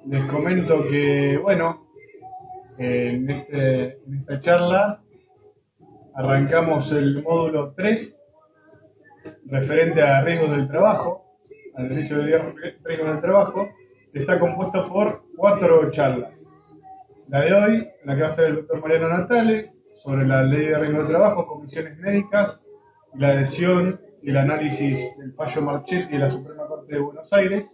Les comento que, bueno, en esta charla arrancamos el módulo 3 referente a riesgos del trabajo, al derecho de riesgos del trabajo, que está compuesto por 4 charlas. La de hoy, en la que va a estar el doctor Mariano Natale, sobre la ley de riesgos del trabajo, comisiones médicas, y la adhesión y el análisis del fallo Marchetti de la Suprema Corte de Buenos Aires,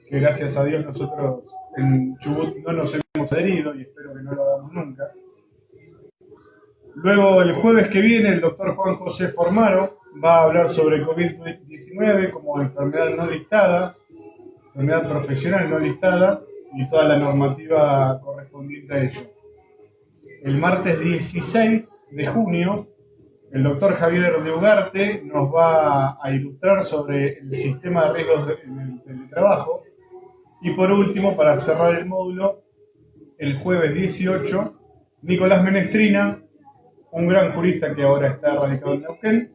que gracias a Dios nosotros en Chubut no nos hemos adherido y espero que no lo hagamos nunca. Luego, el jueves que viene, el doctor Juan José Formaro va a hablar sobre COVID-19 como enfermedad no listada, enfermedad profesional no listada y toda la normativa correspondiente a ello. El martes 16 de junio, el doctor Javier de Ugarte nos va a ilustrar sobre el sistema de riesgos en el teletrabajo. Y por último, para cerrar el módulo, el jueves 18, Nicolás Menestrina, un gran jurista que ahora está radicado en Neuquén,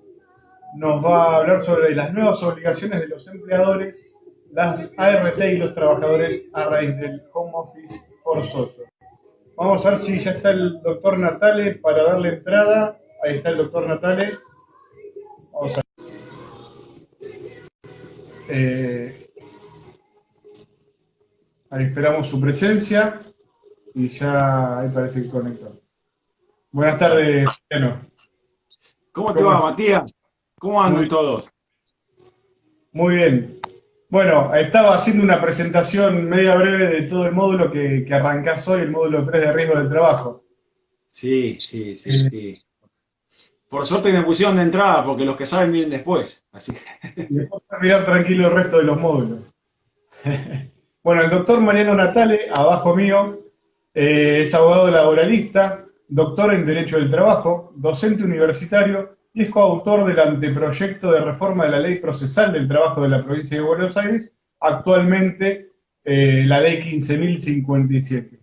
nos va a hablar sobre las nuevas obligaciones de los empleadores, las ART y los trabajadores a raíz del home office forzoso. Vamos a ver si ya está el doctor Natale para darle entrada. Ahí está el doctor Natale. Vamos a ahí esperamos su presencia y ya ahí parece que conectó. Buenas tardes, Mariano. ¿Cómo te ¿Cómo va, estás? Matías? ¿Cómo andan Muy, todos? muy bien. Bueno, estaba haciendo una presentación media breve de todo el módulo que arrancás hoy, el módulo 3 de riesgo del trabajo. Sí, sí, sí, Eh, sí. Por suerte me pusieron de entrada porque los que saben vienen después. Así que, y después para mirar tranquilo el resto de los módulos. Bueno, el doctor Mariano Natale, abajo mío, es abogado laboralista, doctor en Derecho del Trabajo, docente universitario y es coautor del anteproyecto de reforma de la Ley Procesal del Trabajo de la Provincia de Buenos Aires, actualmente la Ley 15.057.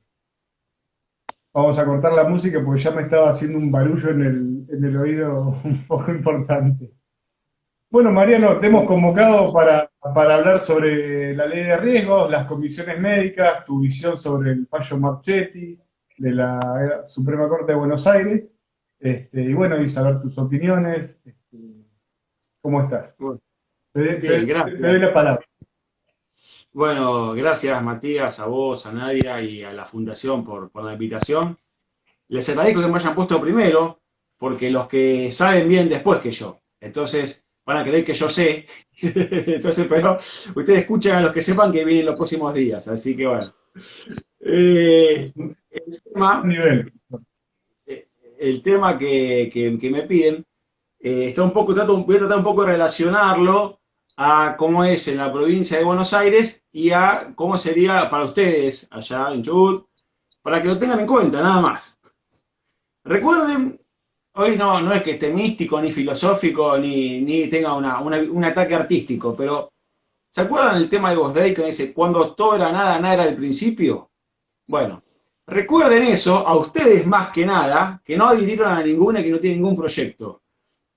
Vamos a cortar la música porque ya me estaba haciendo un barullo en el oído un poco importante. Bueno, Mariano, te hemos bueno, convocado para hablar sobre la ley de riesgos, las comisiones médicas, tu visión sobre el fallo Marchetti de la Suprema Corte de Buenos Aires, y bueno, y saber tus opiniones. ¿Cómo estás? bueno, bien, Te gracias. doy la palabra. Bueno, gracias, Matías, a vos, a Nadia y a la Fundación por la invitación. Les agradezco que me hayan puesto primero, porque los que saben bien después que yo. Entonces, van a creer que yo sé. Entonces, pero ustedes escuchan a los que sepan que vienen los próximos días. Así que bueno. El tema, Nivel. eh, el tema que me piden está un poco, voy a tratar un poco de relacionarlo a cómo es en la provincia de Buenos Aires y a cómo sería para ustedes allá en Chubut, para que lo tengan en cuenta, nada más. Recuerden, hoy no es que esté místico, ni filosófico, ni tenga un ataque artístico, pero ¿se acuerdan el tema de Ghost Day que dice, cuando todo era nada, nada era el principio? Bueno, recuerden eso a ustedes más que nada, que no adhirieron a ninguna y que no tienen ningún proyecto.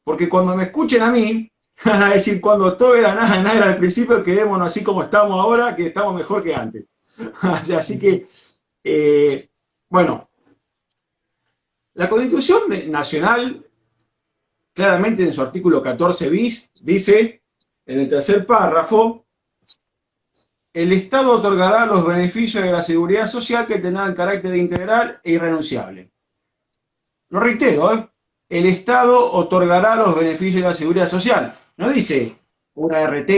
Porque cuando me escuchen a mí, van a decir, cuando todo era nada, nada era al principio, quedémonos así como estamos ahora, que estamos mejor que antes. Así que, bueno, la Constitución Nacional, claramente en su artículo 14 bis, dice, en el tercer párrafo, el Estado otorgará los beneficios de la seguridad social que tendrán carácter integral e irrenunciable. Lo reitero, ¿eh? El Estado otorgará los beneficios de la seguridad social. No dice una RT,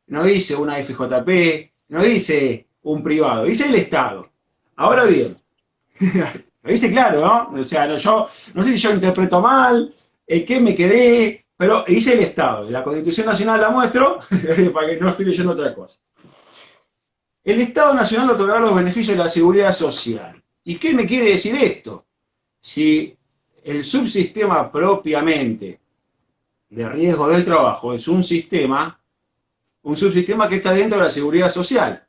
no dice una FJP, no dice un privado, dice el Estado. Ahora bien, lo dice claro, ¿no? O sea, yo no sé si yo interpreto mal, qué me quedé, pero dice el Estado. La Constitución Nacional la muestro para que no estoy leyendo otra cosa. El Estado Nacional otorgará los beneficios de la seguridad social. ¿Y qué me quiere decir esto? Si el subsistema propiamente de riesgo del trabajo es un subsistema que está dentro de la seguridad social.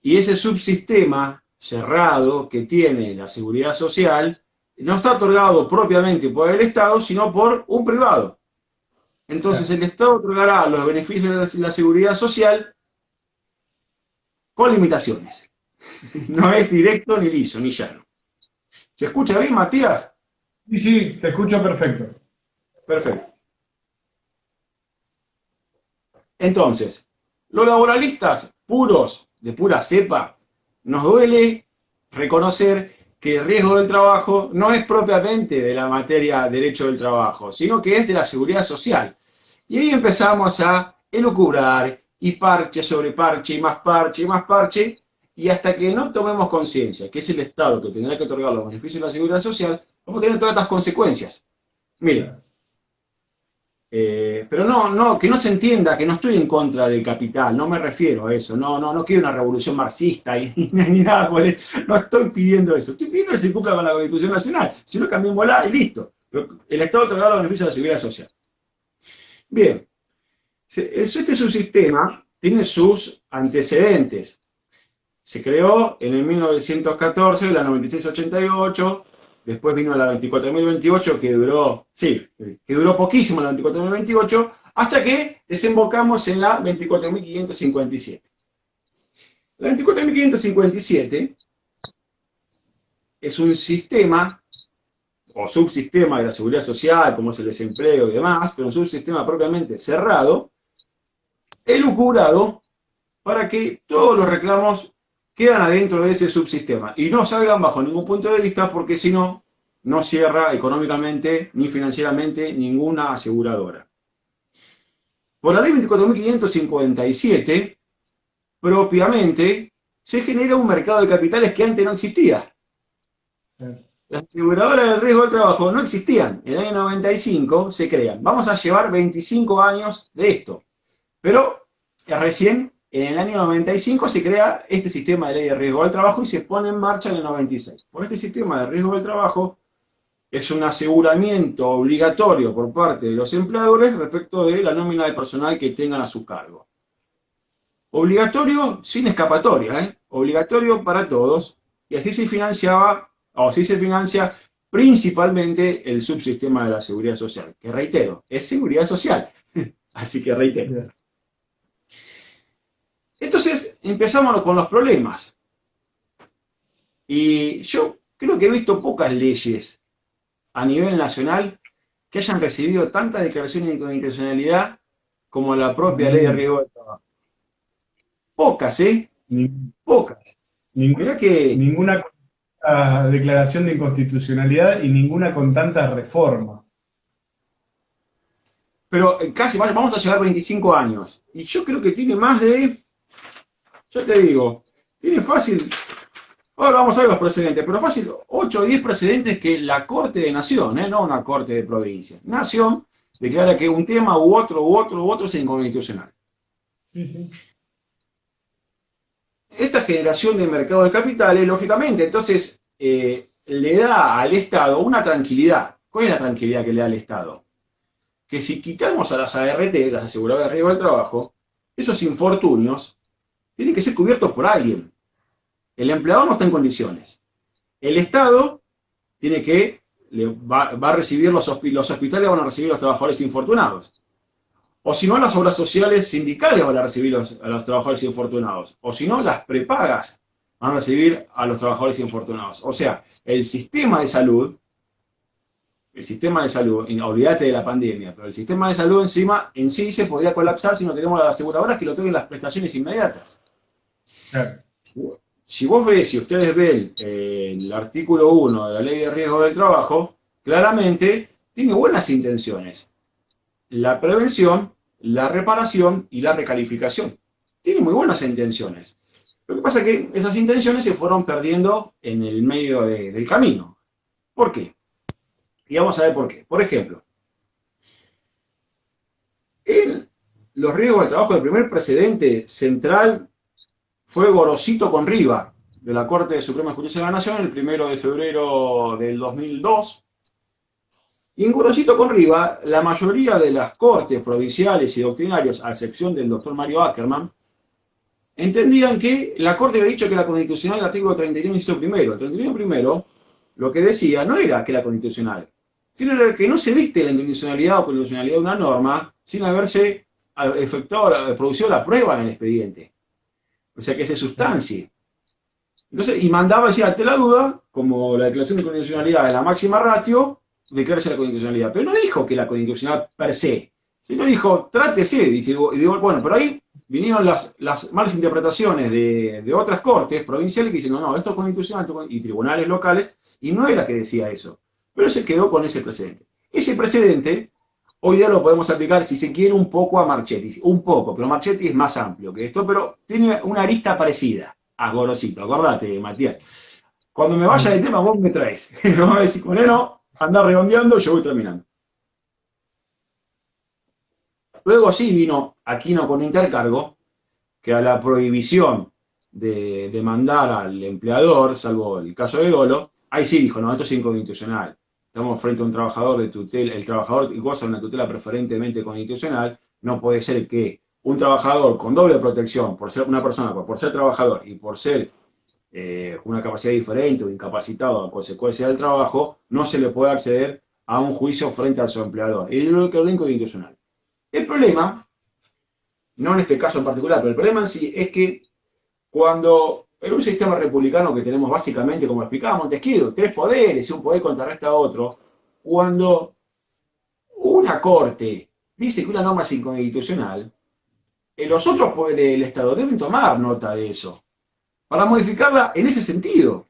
Y ese subsistema cerrado que tiene la seguridad social no está otorgado propiamente por el Estado, sino por un privado. Entonces Claro. el Estado otorgará los beneficios de la seguridad social con limitaciones. No es directo, ni liso, ni llano. ¿Se escucha bien, Matías? Sí, sí, te escucho perfecto. Perfecto. Entonces, los laboralistas puros, de pura cepa, nos duele reconocer que el riesgo del trabajo no es propiamente de la materia derecho del trabajo, sino que es de la seguridad social. Y ahí empezamos a elucubrar y parche sobre parche y más parche y más parche, y hasta que no tomemos conciencia que es el Estado que tendrá que otorgar los beneficios de la seguridad social, vamos a tener todas estas consecuencias. Miren, pero que no se entienda que no estoy en contra del capital, no me refiero a eso, no quiero una revolución marxista ni nada por eso, no estoy pidiendo eso, estoy pidiendo que se cumpla con la Constitución Nacional, si no cambiémosla y listo. Pero el Estado otorgará los beneficios de la seguridad social. Bien, este subsistema tiene sus antecedentes. Se creó en el 1914, la 9688, después vino la 24.028 que duró poquísimo la 24.028, hasta que desembocamos en la 24.557. La 24.557 es un sistema o subsistema de la seguridad social, como es el desempleo y demás, pero un subsistema propiamente cerrado, elucubrado para que todos los reclamos quedan adentro de ese subsistema y no salgan bajo ningún punto de vista, porque si no, no cierra económicamente ni financieramente ninguna aseguradora. Por la ley 24.557, propiamente, se genera un mercado de capitales que antes no existía. Las aseguradoras del riesgo del trabajo no existían. En el año 95 se crean. Vamos a llevar 25 años de esto. Pero recién en el año 95 se crea este sistema de ley de riesgo del trabajo y se pone en marcha en el 96. Por este sistema de riesgo del trabajo es un aseguramiento obligatorio por parte de los empleadores respecto de la nómina de personal que tengan a su cargo. Obligatorio sin escapatoria, obligatorio para todos, y así se financiaba, o así se financia principalmente el subsistema de la seguridad social, que reitero, es seguridad social, así que reitero. Entonces empezamos con los problemas. Y yo creo que he visto pocas leyes a nivel nacional que hayan recibido tantas declaraciones de inconstitucionalidad como la propia ley de riesgo del trabajo. Pocas, pocas. Ninguna declaración de inconstitucionalidad y ninguna con tanta reforma. Pero casi vamos a llegar 25 años. Y yo creo que tiene más de... Yo te digo, tiene fácil, ahora vamos a ver los precedentes, pero fácil 8 o 10 precedentes que la Corte de Nación, no una Corte de provincia, Nación, declara que un tema u otro es inconstitucional. Esta generación de mercado de capitales, lógicamente, entonces le da al Estado una tranquilidad. ¿Cuál es la tranquilidad que le da al Estado? Que si quitamos a las ART, las aseguradoras de riesgo del trabajo, esos infortunios tienen que ser cubiertos por alguien. El empleador no está en condiciones. El Estado tiene que, va a recibir los hospitales van a recibir los trabajadores infortunados. O si no, las obras sociales sindicales van a recibir a los trabajadores infortunados. O si no, las prepagas van a recibir a los trabajadores infortunados. O sea, el sistema de salud, olvídate de la pandemia, pero el sistema de salud en sí se podría colapsar si no tenemos las aseguradoras que lo otorguen las prestaciones inmediatas. Claro. Si ustedes ven el artículo 1 de la Ley de Riesgo del Trabajo, claramente tiene buenas intenciones. La prevención, la reparación y la recalificación. Tiene muy buenas intenciones. Lo que pasa es que esas intenciones se fueron perdiendo en el medio del camino. ¿Por qué? Y vamos a ver por qué. Por ejemplo, en los riesgos del trabajo, el primer precedente central fue Gorosito con Riva, de la Corte Suprema de Justicia de la Nación, el 1 de febrero del 2002. Y en Gorosito con Riva, la mayoría de las cortes provinciales y doctrinarios, a excepción del doctor Mario Ackerman, entendían que la Corte había dicho que era constitucional el artículo 31, inciso primero. El 31 primero, lo que decía no era que era constitucional, sino era que no se dicte la inconstitucionalidad o constitucionalidad de una norma sin haberse producido la prueba en el expediente. o sea, que se sustancie. Entonces, y mandaba, decía, ante la duda, como la declaración de constitucionalidad es la máxima ratio, declárese la constitucionalidad. Pero no dijo que la constitucionalidad per se, sino dijo, trátese. Dice, y digo, bueno, pero ahí vinieron las malas interpretaciones de otras cortes provinciales que dicen, no, esto es constitucional, y tribunales locales, y no era que decía eso. Pero se quedó con ese precedente. Ese precedente, hoy día lo podemos aplicar, si se quiere, un poco a Marchetti. Un poco, pero Marchetti es más amplio que esto, pero tiene una arista parecida a Gorosito. Acordate, Matías. Cuando me vaya del tema, vos me traes. Vamos a decir, con él no, anda redondeando, yo voy terminando. Luego sí vino Aquino con Intercargo, que a la prohibición de demandar al empleador, salvo el caso de dolo, ahí sí dijo, no, esto es inconstitucional. Estamos frente a un trabajador de tutela, el trabajador goza de una tutela preferentemente constitucional, no puede ser que un trabajador con doble protección, por ser una persona, por ser trabajador y por ser una capacidad diferente o incapacitado a consecuencia del trabajo, no se le pueda acceder a un juicio frente a su empleador. Y lo que es inconstitucional. El problema, no en este caso en particular, pero el problema en sí es que cuando en un sistema republicano que tenemos básicamente, como explicaba Montesquieu, tres poderes y un poder contrarresta a otro, cuando una corte dice que una norma es inconstitucional, los otros poderes del Estado deben tomar nota de eso, para modificarla en ese sentido.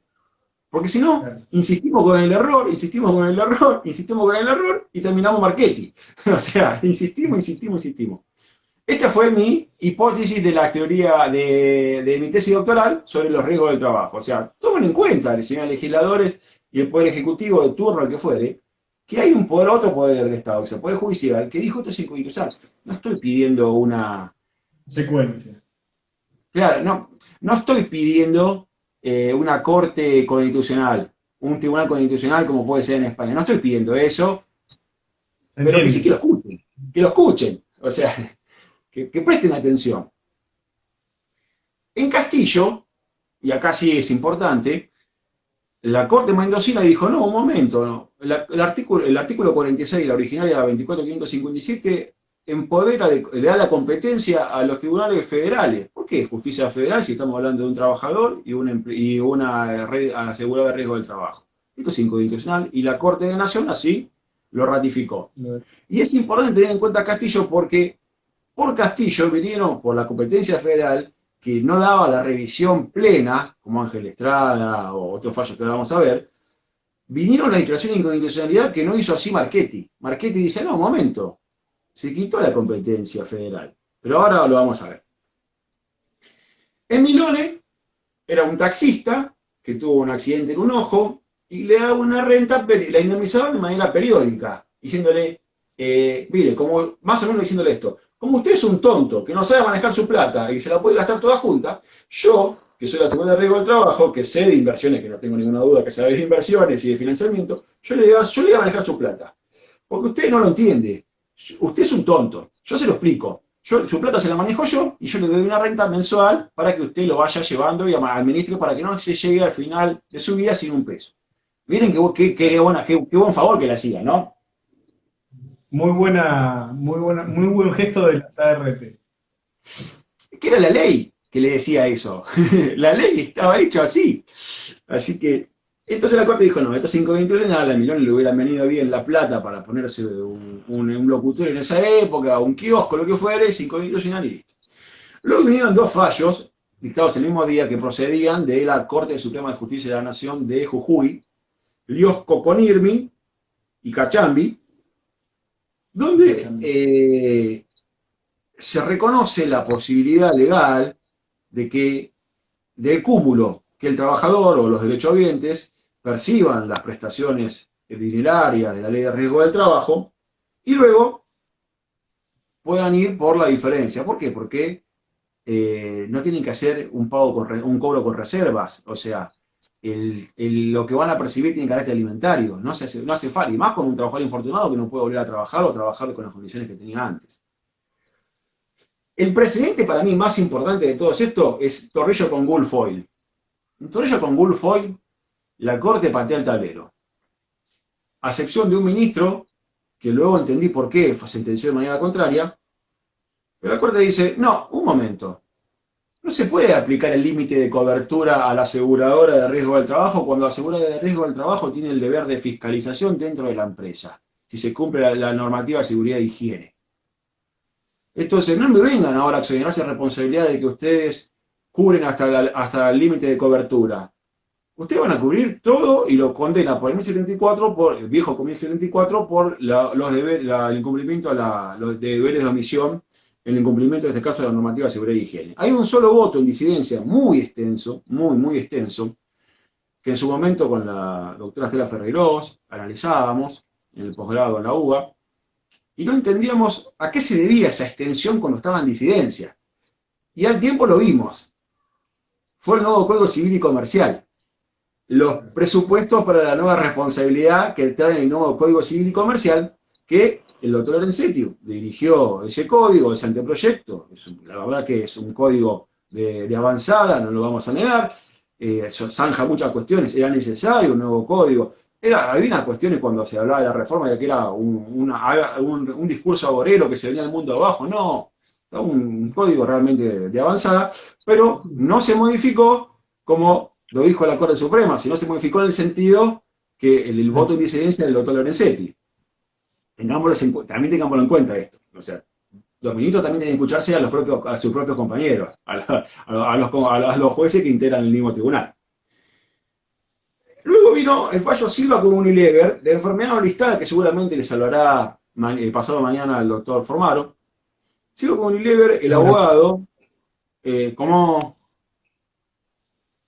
Porque si no, insistimos con el error, insistimos con el error, insistimos con el error y terminamos Marchetti. O sea, insistimos. Esta fue mi hipótesis de la teoría de mi tesis doctoral sobre los riesgos del trabajo. O sea, tomen en cuenta, señores legisladores y el Poder Ejecutivo de turno, el que fuere, que hay un poder, otro poder del Estado, que es el Poder Judicial, que dijo esto es inconstitucional. No estoy pidiendo una secuencia. Claro, no estoy pidiendo una corte constitucional, un tribunal constitucional como puede ser en España. No estoy pidiendo eso, pero que sí que lo escuchen, o sea, que presten atención. En Castillo, y acá sí es importante, la Corte Mendocina dijo, no, un momento, no. El artículo 46 de la originaria 24.557 empodera, le da la competencia a los tribunales federales. ¿Por qué justicia federal si estamos hablando de un trabajador y una asegurada de riesgo del trabajo? Esto es inconstitucional y la Corte de Nación así lo ratificó. Y es importante tener en cuenta Castillo porque por Castillo vinieron por la competencia federal que no daba la revisión plena, como Ángel Estrada o otros fallos que ahora vamos a ver, vinieron la declaración de inconstitucionalidad que no hizo así Marchetti. Marchetti dice, no, un momento, se quitó la competencia federal. Pero ahora lo vamos a ver. Emilone era un taxista que tuvo un accidente en un ojo y le daba una renta, la indemnizaba de manera periódica, diciéndole, mire, como, más o menos diciéndole esto, como usted es un tonto que no sabe manejar su plata y se la puede gastar toda junta, yo, que soy la segunda de riesgo del trabajo, que sé de inversiones, que no tengo ninguna duda que sabe de inversiones y de financiamiento, yo le voy a manejar su plata. Porque usted no lo entiende. Usted es un tonto. Yo se lo explico. Su plata se la manejo yo y yo le doy una renta mensual para que usted lo vaya llevando y administre para que no se llegue al final de su vida sin un peso. Miren qué buen favor que le hacía, ¿no? Muy buen gesto de las ART. Que era la ley que le decía eso. La ley estaba hecha así. Así que, entonces la Corte dijo, no, estos 5.21 a Milón le hubieran venido bien la plata para ponerse un locutor en esa época, un kiosco, lo que fuere, 5.21 y listo. Luego vinieron dos fallos, dictados el mismo día, que procedían de la Corte Suprema de Justicia de la Nación de Jujuy, Liosco Conirmi y Cachambi, donde se reconoce la posibilidad legal de que del cúmulo que el trabajador o los derechohabientes perciban las prestaciones dinerarias de la ley de riesgo del trabajo y luego puedan ir por la diferencia. ¿Por qué? Porque no tienen que hacer un cobro con reservas, o sea, lo que van a percibir tiene carácter alimentario, no hace falta, y más con un trabajador infortunado que no puede volver a trabajar o trabajar con las condiciones que tenía antes. El precedente para mí más importante de todo esto es Torrillo con Guilfoyle. En Torrillo con Guilfoyle, la Corte patea el tablero. A excepción de un ministro, que luego entendí por qué sentenció de manera contraria, pero la Corte dice, no, un momento, no se puede aplicar el límite de cobertura a la aseguradora de riesgo del trabajo cuando la aseguradora de riesgo del trabajo tiene el deber de fiscalización dentro de la empresa, si se cumple la normativa de seguridad e higiene. Entonces, no me vengan ahora a exonerarse responsabilidad de que ustedes cubren hasta el límite de cobertura. Ustedes van a cubrir todo y lo condena por el 1074, por el viejo 1074, por el incumplimiento los deberes de omisión, el incumplimiento en este caso de la normativa de seguridad y higiene. Hay un solo voto en disidencia muy extenso, muy extenso, que en su momento con la doctora Estela Ferreirós analizábamos en el posgrado en la UBA, y no entendíamos a qué se debía esa extensión cuando estaba en disidencia. Y al tiempo lo vimos. Fue el nuevo Código Civil y Comercial. Los presupuestos para la nueva responsabilidad que trae el nuevo Código Civil y Comercial, que el doctor Lorenzetti dirigió ese código, ese anteproyecto. La verdad que es un código de avanzada, no lo vamos a negar. Zanja muchas cuestiones, era necesario un nuevo código. Había unas cuestiones cuando se hablaba de la reforma de que era un discurso agorero que se venía del mundo abajo. No, era un código realmente de avanzada, pero no se modificó como lo dijo la Corte Suprema, sino se modificó en el sentido que el voto en disidencia del doctor Lorenzetti. También tengámoslo en cuenta esto. O sea, los ministros también tienen que escucharse a sus propios compañeros, a los jueces que integran el mismo tribunal. Luego vino el fallo Silva con Unilever, de enfermedad no listada, que seguramente le salvará pasado mañana al doctor Formaro. Silva con Unilever, el abogado, como...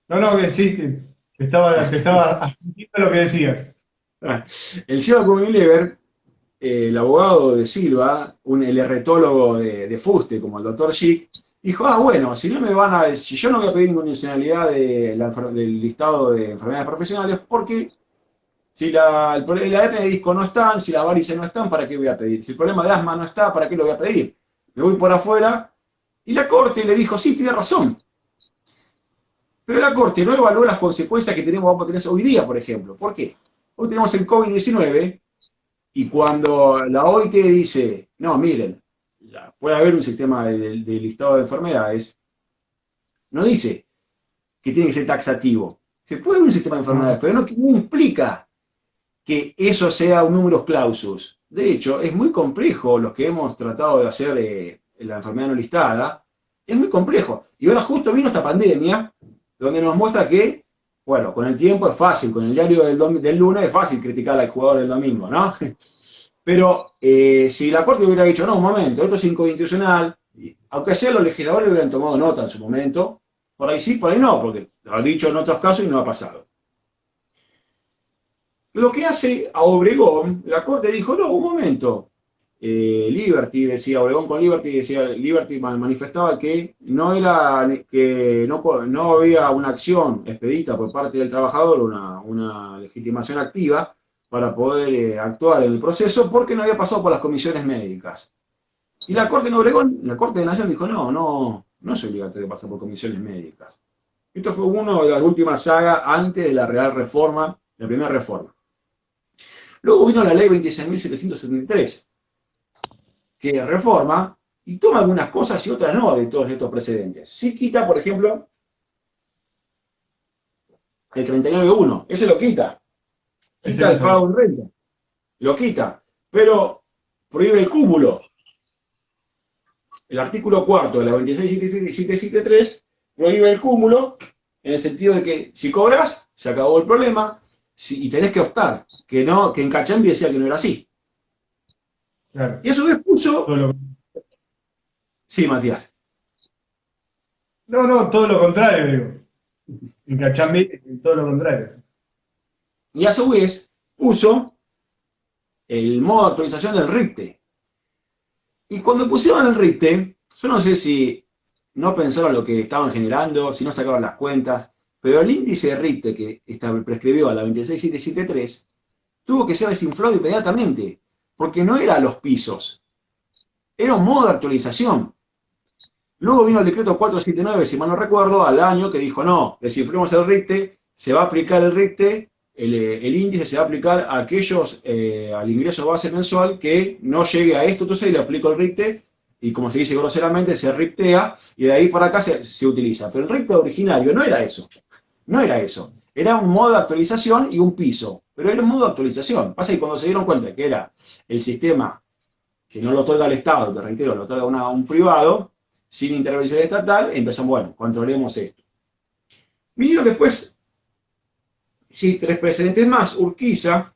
No, que sí, que estaba asintiendo lo que decías. El Silva con Unilever, el abogado de Silva, el herretólogo de Fuste, como el doctor Schick, dijo, bueno, si yo no voy a pedir incondicionalidad del listado de enfermedades profesionales, porque si la hernia de disco no están, si las varices no están, ¿para qué voy a pedir? Si el problema de asma no está, ¿para qué lo voy a pedir? Me voy por afuera. Y la Corte le dijo, sí, tiene razón. Pero la Corte no evaluó las consecuencias que vamos a tener hoy día, por ejemplo. ¿Por qué? Hoy tenemos el COVID-19 y cuando la OIT dice, no, miren, puede haber un sistema de listado de enfermedades, no dice que tiene que ser taxativo. Se puede haber un sistema de enfermedades, pero no implica que eso sea un numerus clausus. De hecho, es muy complejo lo que hemos tratado de hacer la enfermedad no listada. Es muy complejo. Y ahora justo vino esta pandemia, donde nos muestra que, bueno, con el tiempo es fácil, con el diario del lunes es fácil criticar al jugador del domingo, ¿no? Pero si la Corte hubiera dicho, no, un momento, esto es inconstitucional, aunque sea los legisladores hubieran tomado nota en su momento, por ahí sí, por ahí no, porque lo han dicho en otros casos y no ha pasado. Lo que hace a Obregón, la Corte dijo, no, un momento, Liberty decía, Obregón con Liberty decía, Liberty manifestaba que no había una acción expedita por parte del trabajador, una legitimación activa para poder actuar en el proceso porque no había pasado por las comisiones médicas. Y la Corte en Obregón, la Corte de Nación dijo, no es obligatorio pasar por comisiones médicas. Esto fue una de las últimas sagas antes de la Real Reforma, la primera reforma. Luego vino la ley 26.773, que reforma y toma algunas cosas y otras no de todos estos precedentes. Sí quita, por ejemplo, el 39.1, ese lo quita. Quita el pago en renta. Lo quita. Pero prohíbe el cúmulo. El artículo 4 de la 26.773 prohíbe el cúmulo en el sentido de que si cobras, se acabó el problema y tenés que optar. Que en Cachambi decía que no era así. Claro. Y a su vez puso... Sí, Matías. No, todo lo contrario, digo. En Cachambi, todo lo contrario. Y a su vez puso el modo de actualización del RIPTE. Y cuando pusieron el RIPTE, yo no sé si no pensaron lo que estaban generando, si no sacaban las cuentas, pero el índice de RIPTE que prescribió a la 26.773 tuvo que ser desinflado inmediatamente, porque no era a los pisos, era un modo de actualización. Luego vino el decreto 479, si mal no recuerdo, al año que dijo, no, desinflemos el RIPTE, se va a aplicar el RIPTE, el índice se va a aplicar a aquellos, al ingreso base mensual que no llegue a esto, entonces le aplico el RIPTE y como se dice groseramente, se riptea, y de ahí para acá se utiliza. Pero el ripteo originario no era eso. No era eso. Era un modo de actualización y un piso. Pero era un modo de actualización. Pasa que cuando se dieron cuenta que era el sistema que no lo otorga el Estado, te reitero, lo otorga un privado, sin intervención estatal, empezamos, bueno, controlemos esto. Vinieron después, sí, 3 precedentes más. Urquiza,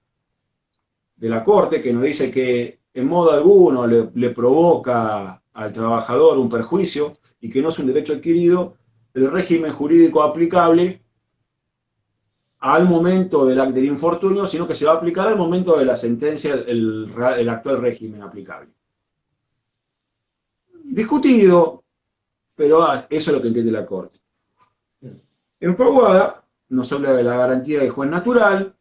de la Corte, que nos dice que en modo alguno le provoca al trabajador un perjuicio y que no es un derecho adquirido, el régimen jurídico aplicable al momento del infortunio, sino que se va a aplicar al momento de la sentencia el actual régimen aplicable. Discutido, pero eso es lo que entiende la Corte. En Faguada nos habla de la garantía de juez natural,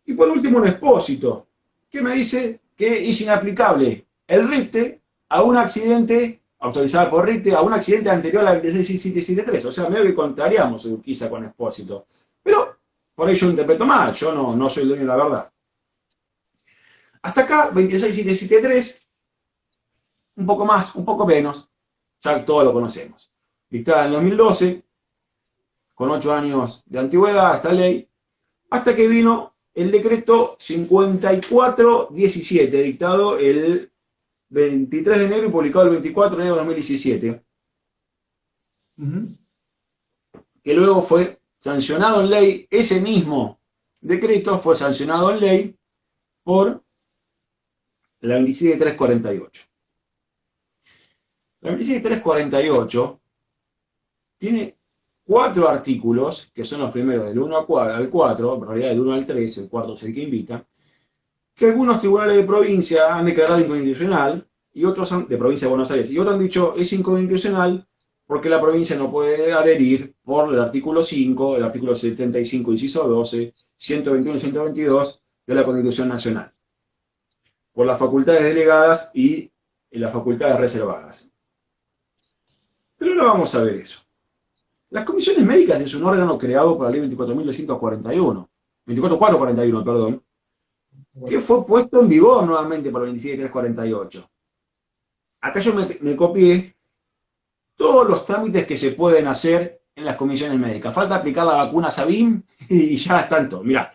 y por último un expósito, que me dice que es inaplicable el RIPTE a un accidente, autorizado por RIPTE, a un accidente anterior a la 26773. O sea, medio que contrariamos Urquiza con expósito. Pero por ahí yo interpreto mal, yo no soy el dueño de la verdad. Hasta acá, 26773, un poco más, un poco menos, ya todos lo conocemos. Dictada en 2012, con 8 años de antigüedad esta ley, hasta que vino el decreto 5417, dictado el 23 de enero y publicado el 24 de enero de 2017, que luego fue sancionado en ley. Ese mismo decreto fue sancionado en ley por la 27348. La 27348 tiene 4 artículos, que son los primeros del 1 al 4, en realidad del 1 al 3, el cuarto es el que invita, que algunos tribunales de provincia han declarado inconstitucional, y otros de provincia de Buenos Aires, y otros han dicho es inconstitucional porque la provincia no puede adherir por el artículo 5, el artículo 75, inciso 12, 121 y 122 de la Constitución Nacional, por las facultades delegadas y las facultades reservadas. Pero no vamos a ver eso. Las comisiones médicas es un órgano creado por la ley 24.241, 24.441, perdón, que fue puesto en vigor nuevamente por la 27.348. Acá yo me copié todos los trámites que se pueden hacer en las comisiones médicas. Falta aplicar la vacuna Sabin y ya están todos. Mirá,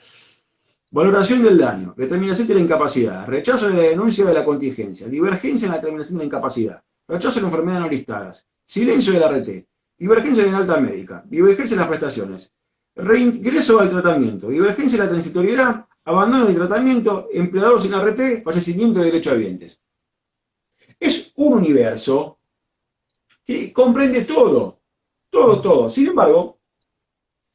valoración del daño, determinación de la incapacidad, rechazo de la denuncia de la contingencia, divergencia en la determinación de la incapacidad, rechazo de la enfermedad no listadas, silencio del RT, divergencia en la alta médica, divergencia en las prestaciones, reingreso al tratamiento, divergencia en la transitoriedad, abandono del tratamiento, empleador sin RT, fallecimiento de derechohabientes. Es un universo que comprende todo, todo. Sin embargo,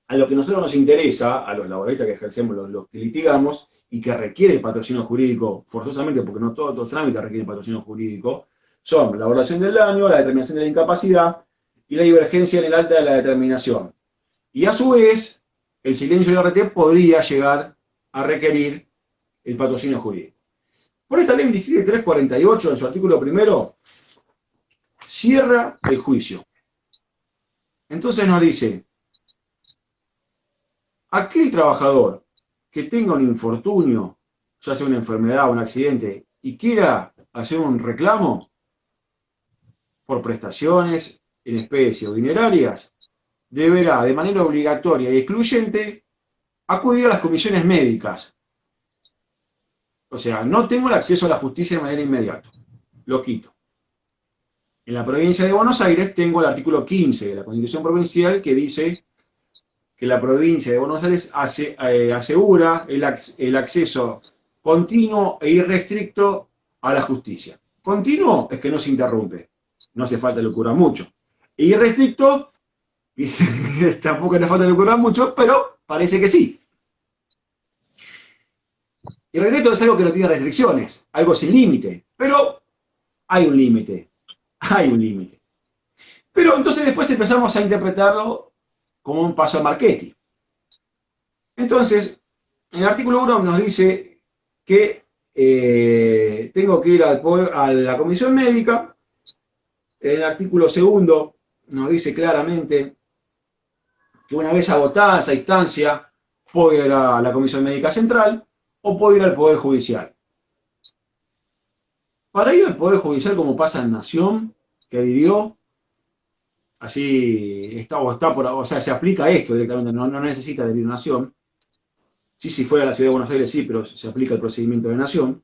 a lo que a nosotros nos interesa, a los laboristas que ejercemos, los que litigamos, y que requieren patrocinio jurídico forzosamente, porque no todos los trámites requieren patrocinio jurídico, son la valoración del daño, la determinación de la incapacidad y la divergencia en el alta de la determinación. Y a su vez, el silencio del RT podría llegar a requerir el patrocinio jurídico. Por esta ley 27348, en su artículo primero, cierra el juicio. Entonces nos dice, aquel trabajador que tenga un infortunio, ya sea una enfermedad o un accidente, y quiera hacer un reclamo por prestaciones en especie o dinerarias, deberá de manera obligatoria y excluyente acudir a las comisiones médicas. O sea, no tengo el acceso a la justicia de manera inmediata. Lo quito. En la provincia de Buenos Aires tengo el artículo 15 de la Constitución Provincial que dice que la provincia de Buenos Aires asegura el acceso continuo e irrestricto a la justicia. Continuo es que no se interrumpe. No hace falta locurar mucho. E irrestricto, tampoco hace falta locurar mucho, pero parece que sí. Irrestricto es algo que no tiene restricciones, algo sin límite, pero hay un límite. Hay un límite. Pero entonces después empezamos a interpretarlo como un paso a Marchetti. Entonces, en el artículo 1 nos dice que tengo que ir a la comisión médica. En el artículo 2 nos dice claramente que una vez agotada esa instancia, puedo ir a la comisión médica central o puedo ir al Poder Judicial. para ir al Poder Judicial, como pasa en Nación, que vivió, así está o sea, se aplica esto directamente, no necesita de Nación. Sí, si fuera la Ciudad de Buenos Aires, sí, pero se aplica el procedimiento de Nación.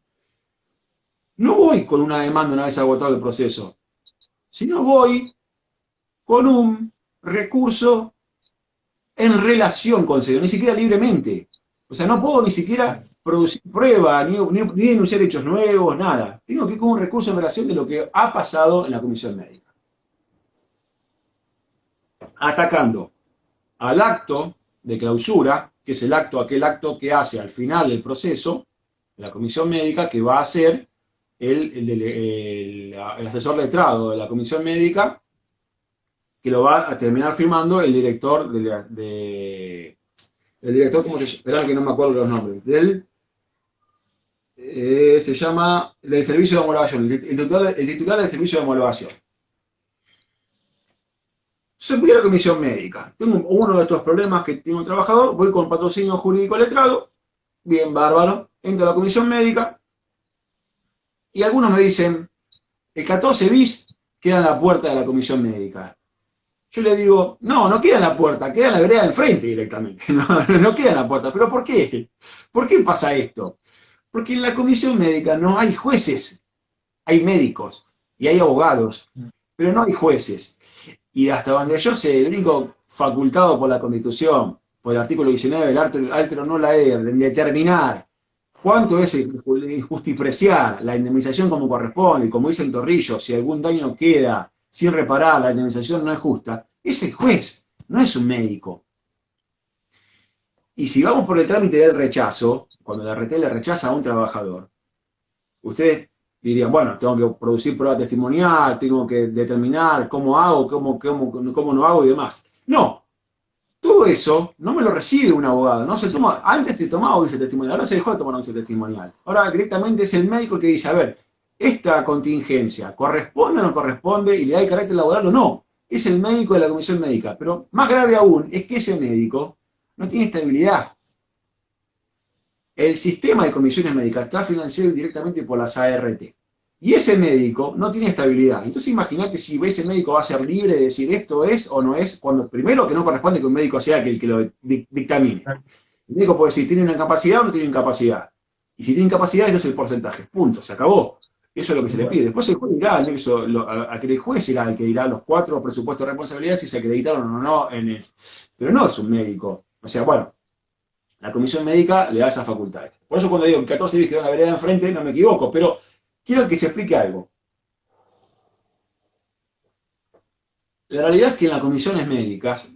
No voy con una demanda una vez agotado el proceso, sino voy con un recurso en relación con Cedeño, ni siquiera libremente. O sea, no puedo ni siquiera producir pruebas, ni denunciar hechos nuevos, nada. Tengo que ir con un recurso en relación de lo que ha pasado en la comisión médica. Atacando al acto de clausura, que es aquel acto que hace al final del proceso, de la comisión médica, que va a ser el asesor letrado de la comisión médica, que lo va a terminar firmando el director el director, ¿cómo se llama? Esperá que no me acuerdo los nombres. Se llama del servicio de homologación, el titular del servicio de homologación. Se voy a la comisión médica. Tengo uno de estos problemas que tiene un trabajador, voy con patrocinio jurídico letrado, bien bárbaro, entro a la comisión médica y algunos me dicen, el 14 bis queda en la puerta de la comisión médica. Yo le digo, no queda en la puerta, queda en la vereda de enfrente directamente. No queda en la puerta. ¿Pero por qué? ¿Por qué pasa esto? Porque en la comisión médica no hay jueces, hay médicos y hay abogados, pero no hay jueces. Y hasta donde yo sé, el único facultado por la Constitución, por el artículo 19 del altero non laeder, de determinar cuánto es justipreciar la indemnización como corresponde, y como dice el Torrillo, si algún daño queda sin reparar, la indemnización no es justa, es el juez, no es un médico. Y si vamos por el trámite del rechazo, cuando la RT le rechaza a un trabajador, ustedes dirían, bueno, tengo que producir prueba testimonial, tengo que determinar cómo hago, cómo no hago y demás. No, todo eso no me lo recibe un abogado, no se toma, antes se tomaba un juicio testimonial, ahora se dejó de tomar un juicio testimonial. Ahora directamente es el médico el que dice, a ver, esta contingencia, ¿corresponde o no corresponde? ¿Y le da el carácter laboral o no? Es el médico de la comisión médica. Pero más grave aún es que ese médico no tiene estabilidad. El sistema de comisiones médicas está financiado directamente por las ART. Y ese médico no tiene estabilidad. Entonces imagínate si ese médico va a ser libre de decir esto es o no es, cuando primero que no corresponde que un médico sea el que lo dictamine. El médico puede decir, ¿tiene una incapacidad o no tiene incapacidad? Y si tiene incapacidad, este es el porcentaje. Punto, se acabó. Eso es lo que se le pide. Después el juez dirá, el juez será el que dirá los 4 presupuestos de responsabilidad si se acreditaron o no pero no es un médico. O sea, bueno, la comisión médica le da esas facultades. Por eso cuando digo que 14 bis quedó en la vereda de enfrente, no me equivoco, pero quiero que se explique algo. La realidad es que en las comisiones médicas,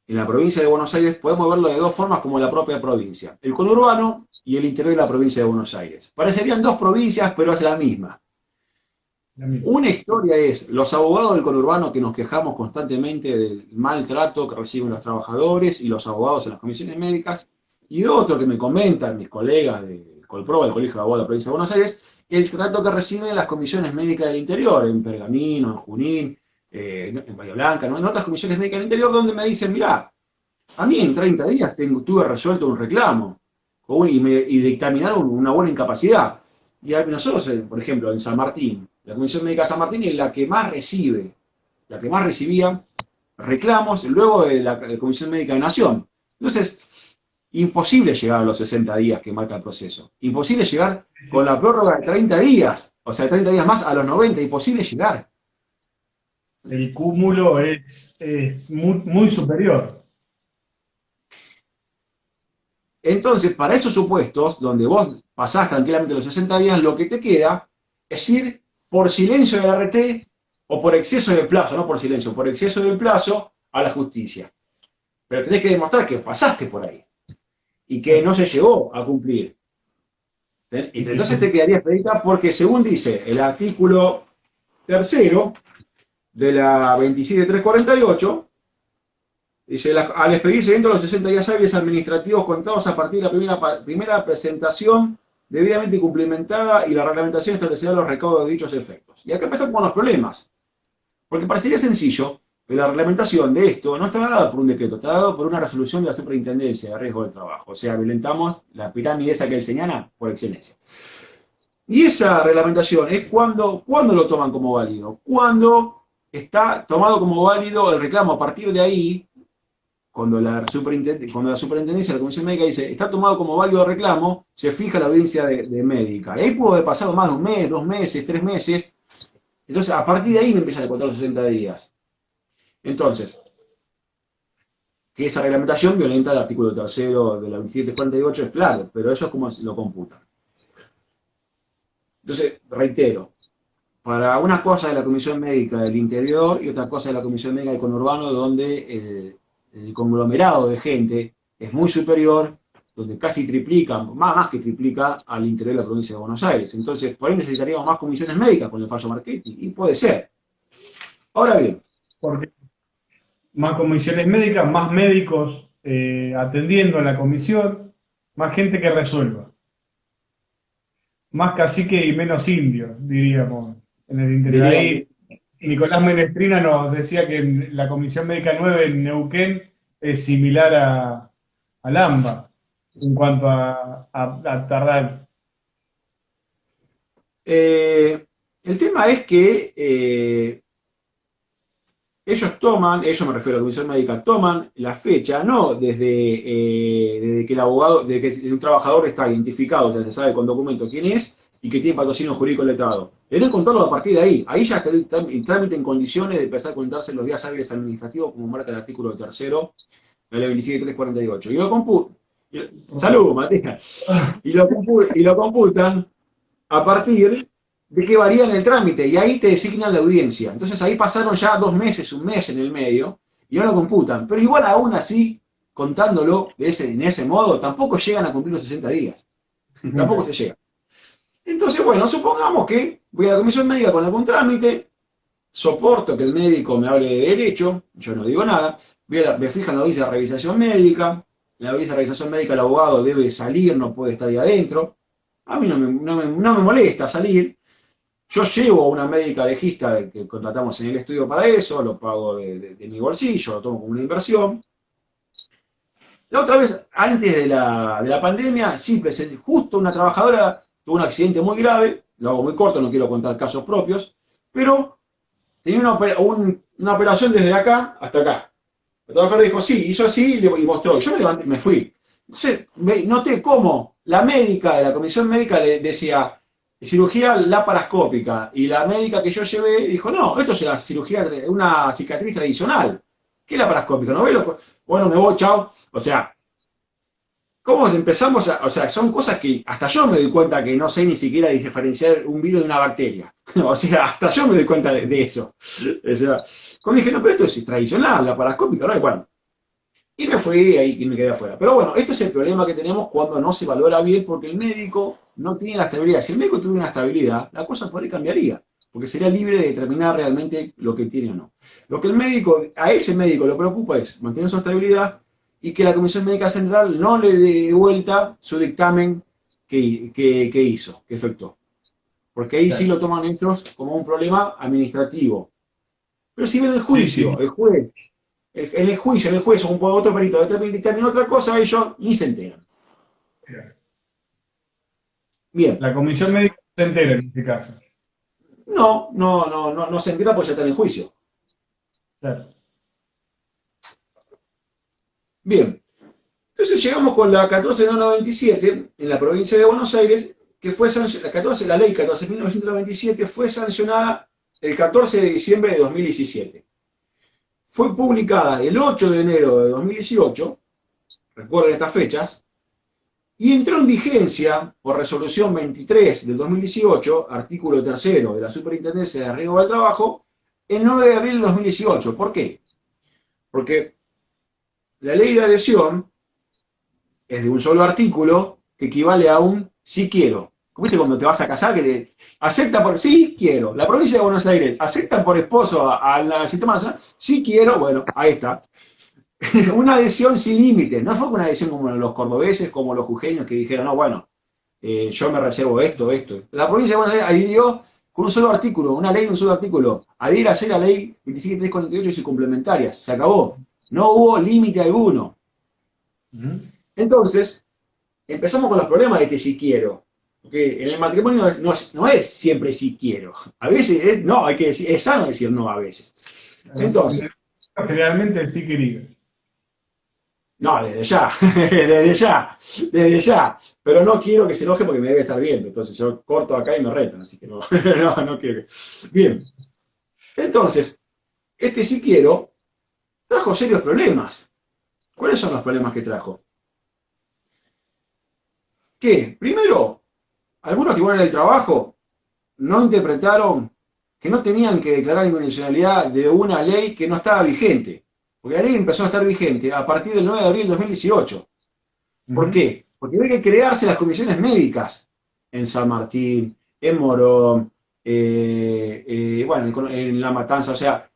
en la provincia de Buenos Aires, podemos verlo de dos formas como la propia provincia. El conurbano y el interior de la provincia de Buenos Aires. Parecerían dos provincias, pero es la misma. Una historia es los abogados del conurbano que nos quejamos constantemente del maltrato que reciben los trabajadores y los abogados en las comisiones médicas. Y otro que me comentan mis colegas del Colproba, del Colegio de Abogados de la provincia de Buenos Aires, el trato que reciben las comisiones médicas del interior, en Pergamino, en Junín, en Bahía Blanca, ¿no? En otras comisiones médicas del interior donde me dicen, mirá, a mí en 30 días tuve resuelto un reclamo y dictaminaron una buena incapacidad. Y nosotros, por ejemplo, en San Martín, la Comisión Médica de San Martín es la que más recibía reclamos luego de la Comisión Médica de Nación. Entonces, imposible llegar a los 60 días que marca el proceso. Imposible llegar con la prórroga de 30 días, o sea, 30 días más a los 90, imposible llegar. El cúmulo es muy, muy superior. Entonces, para esos supuestos, donde vos pasás tranquilamente los 60 días, lo que te queda es ir por silencio de la RT o por exceso de plazo, no por silencio, por exceso del plazo a la justicia. Pero tenés que demostrar que pasaste por ahí y que no se llegó a cumplir. Y entonces te quedaría expedita porque, según dice el artículo 3 de la 27348, dice, al expedirse dentro de los 60 días hábiles administrativos contados a partir de la primera presentación debidamente cumplimentada y la reglamentación establecerá los recaudos de dichos efectos. Y acá empezamos con los problemas. Porque parecería sencillo, pero la reglamentación de esto no está dada por un decreto, está dado por una resolución de la Superintendencia de Riesgo del Trabajo. O sea, violentamos la pirámide esa que él señala por excelencia. Y esa reglamentación es cuando lo toman como válido. Cuando está tomado como válido el reclamo. A partir de ahí, cuando la superintendencia de la Comisión Médica dice está tomado como válido el reclamo, se fija la audiencia de médica. Y ahí pudo haber pasado más de un mes, 2 meses, 3 meses. Entonces, a partir de ahí me empiezan a contar los 60 días. Entonces, que esa reglamentación violenta el artículo tercero de la 2748 es claro, pero eso es como lo computan. Entonces, reitero, para una cosa de la Comisión Médica del Interior y otra cosa de la Comisión Médica del Conurbano, donde el conglomerado de gente es muy superior, donde casi triplica, más que triplica, al interior de la provincia de Buenos Aires. Entonces, por ahí necesitaríamos más comisiones médicas con el fallo Marchetti, y puede ser. Ahora bien, Porque más comisiones médicas, más médicos atendiendo a la comisión, más gente que resuelva. Más cacique y menos indio, diríamos, en el interior. diría, Ahí Nicolás Menestrina nos decía que la Comisión Médica 9 en Neuquén es similar al AMBA en cuanto a tardar. el tema es que ellos me refiero a la Comisión Médica, toman la fecha, no desde que el abogado, desde que un trabajador está identificado, ya se sabe con documento quién es y que tiene patrocinio jurídico letrado. Deben contarlo a partir de ahí. Ahí ya está el trámite en condiciones de empezar a contarse los días hábiles administrativos, como marca el artículo tercero de la ley 27348. Y lo computan. Salud, Matías. Y lo computan a partir de que varían el trámite y ahí te designan la audiencia. Entonces ahí pasaron ya 2 meses, un mes en el medio y no lo computan. Pero igual aún así, contándolo en ese modo, tampoco llegan a cumplir los 60 días. Tampoco se llega. Entonces, bueno, supongamos que voy a la comisión médica con algún trámite, soporto que el médico me hable de derecho, yo no digo nada, me fijan la audiencia de revisación médica, en la audiencia de revisación médica el abogado debe salir, no puede estar ahí adentro. A mí no me molesta salir. Yo llevo a una médica legista que contratamos en el estudio para eso, lo pago de mi bolsillo, lo tomo como una inversión. La otra vez, antes de la pandemia, sí presenté, justo una trabajadora tuvo un accidente muy grave, lo hago muy corto, no quiero contar casos propios, pero tenía una operación desde acá hasta acá. La trabajadora dijo, sí, hizo así y mostró. Yo me levanté y me fui. Entonces, noté cómo la médica de la comisión médica le decía, cirugía laparoscópica, y la médica que yo llevé dijo, no, esto es una cirugía, una cicatriz tradicional. ¿Qué laparoscópica? ¿No ves? Bueno, me voy, chao. O sea, ¿cómo empezamos a...? O sea, son cosas que hasta yo me doy cuenta que no sé ni siquiera diferenciar un virus de una bacteria. O sea, hasta yo me doy cuenta de eso. O sea, cuando dije, no, pero esto es tradicional, laparoscópica, ¿no? Y bueno, y me fui ahí y me quedé afuera. Pero bueno, este es el problema que tenemos cuando no se valora bien, porque el médico no tiene la estabilidad. Si el médico tuviera una estabilidad, la cosa por ahí cambiaría, porque sería libre de determinar realmente lo que tiene o no. Lo que a ese médico le preocupa es mantener su estabilidad y que la Comisión Médica Central no le dé de vuelta su dictamen que hizo, que efectuó. Porque ahí sí lo toman ellos como un problema administrativo. Pero si ven el juicio, Sí, sí. el juez, en el juicio, otro perito determina otra cosa, ellos ni se enteran. Bien. La comisión médica se entera en este caso. No se entera porque ya está en el juicio. Claro. Bien. Entonces llegamos con la 14.997 en la provincia de Buenos Aires, que fue la ley 14.997 fue sancionada el 14 de diciembre de 2017. Fue publicada el 8 de enero de 2018, recuerden estas fechas, y entró en vigencia por resolución 23 del 2018, artículo 3 de la Superintendencia de Riesgo del Trabajo, el 9 de abril de 2018. ¿Por qué? Porque la ley de adhesión es de un solo artículo que equivale a un sí quiero. ¿Viste cuando te vas a casar que te acepta por sí quiero? La provincia de Buenos Aires acepta por esposo al sistema nacional, sí quiero, bueno, ahí está. Una adhesión sin límite, no fue una adhesión como los cordobeses, como los jujeños que dijeron, no, bueno, yo me reservo esto. La provincia de Buenos Aires adhirió con un solo artículo, una ley de un solo artículo. Adhiere a la ley 27348 y sus complementarias, se acabó. No hubo límite alguno. Entonces, empezamos con los problemas de este si quiero. Porque en el matrimonio no es siempre si quiero. A veces no, hay que decir, es sano decir no a veces. Entonces, generalmente sí querido. no, desde ya, desde ya. Pero no quiero que se enoje porque me debe estar viendo. Entonces yo corto acá y me retan, así que no, no quiero. Bien, entonces, este sí quiero trajo serios problemas. ¿Cuáles son los problemas que trajo? Que, primero, algunos tribunales del trabajo no interpretaron que no tenían que declarar incondicionalidad de una ley que no estaba vigente. Porque la ley empezó a estar vigente a partir del 9 de abril de 2018. ¿Por qué? Porque había que crearse las comisiones médicas en San Martín, en Morón, bueno, en La Matanza, o sea,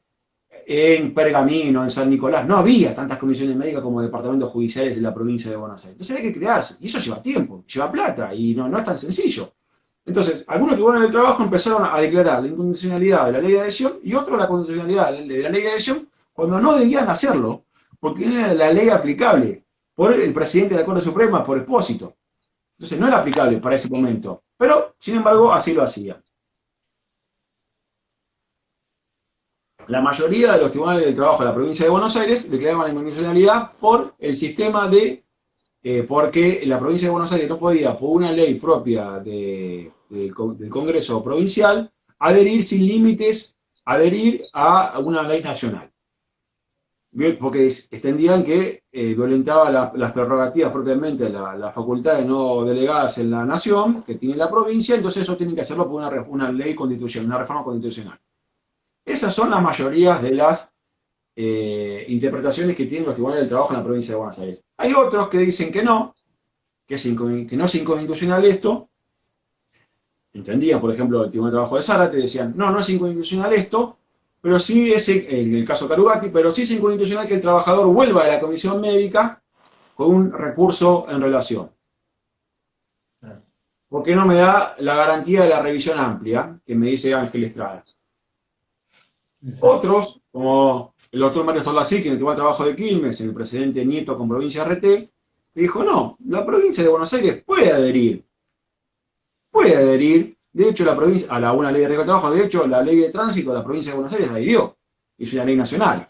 en Pergamino, en San Nicolás. No había tantas comisiones médicas como departamentos judiciales de la provincia de Buenos Aires. Entonces hay que crearse. Y eso lleva tiempo, lleva plata, y no es tan sencillo. Entonces, algunos tribunales del trabajo empezaron a declarar la incondicionalidad de la ley de adhesión y otros la constitucionalidad de la ley de adhesión cuando no debían hacerlo, porque era la ley aplicable por el presidente de la Corte Suprema, por Expósito. Entonces no era aplicable para ese momento. Pero, sin embargo, así lo hacía. La mayoría de los tribunales del trabajo de la provincia de Buenos Aires declaraban la incondicionalidad por el sistema de porque la provincia de Buenos Aires no podía, por una ley propia del Congreso provincial, adherir sin límites, adherir a una ley nacional. Porque extendían que violentaba las prerrogativas propiamente, las facultades no delegadas en la nación, que tiene la provincia, entonces eso tienen que hacerlo por una ley constitucional, una reforma constitucional. Esas son las mayorías de las interpretaciones que tienen los tribunales del trabajo en la provincia de Buenos Aires. Hay otros que dicen que no es inconstitucional esto. Entendían, por ejemplo, el Tribunal de Trabajo de Zárate, decían, no es inconstitucional esto, pero sí es, en el caso Carugati, pero sí es inconstitucional que el trabajador vuelva a la comisión médica con un recurso en relación. Porque no me da la garantía de la revisión amplia, que me dice Ángel Estrada. Otros, como el doctor Mario Storlacic, en el Tribunal de Trabajo de Quilmes, en el precedente Nieto con provincia RT, dijo, no, la provincia de Buenos Aires puede adherir, de hecho la provincia, a una ley de reglas de trabajo, de hecho la ley de tránsito de la provincia de Buenos Aires adhirió, es una ley nacional.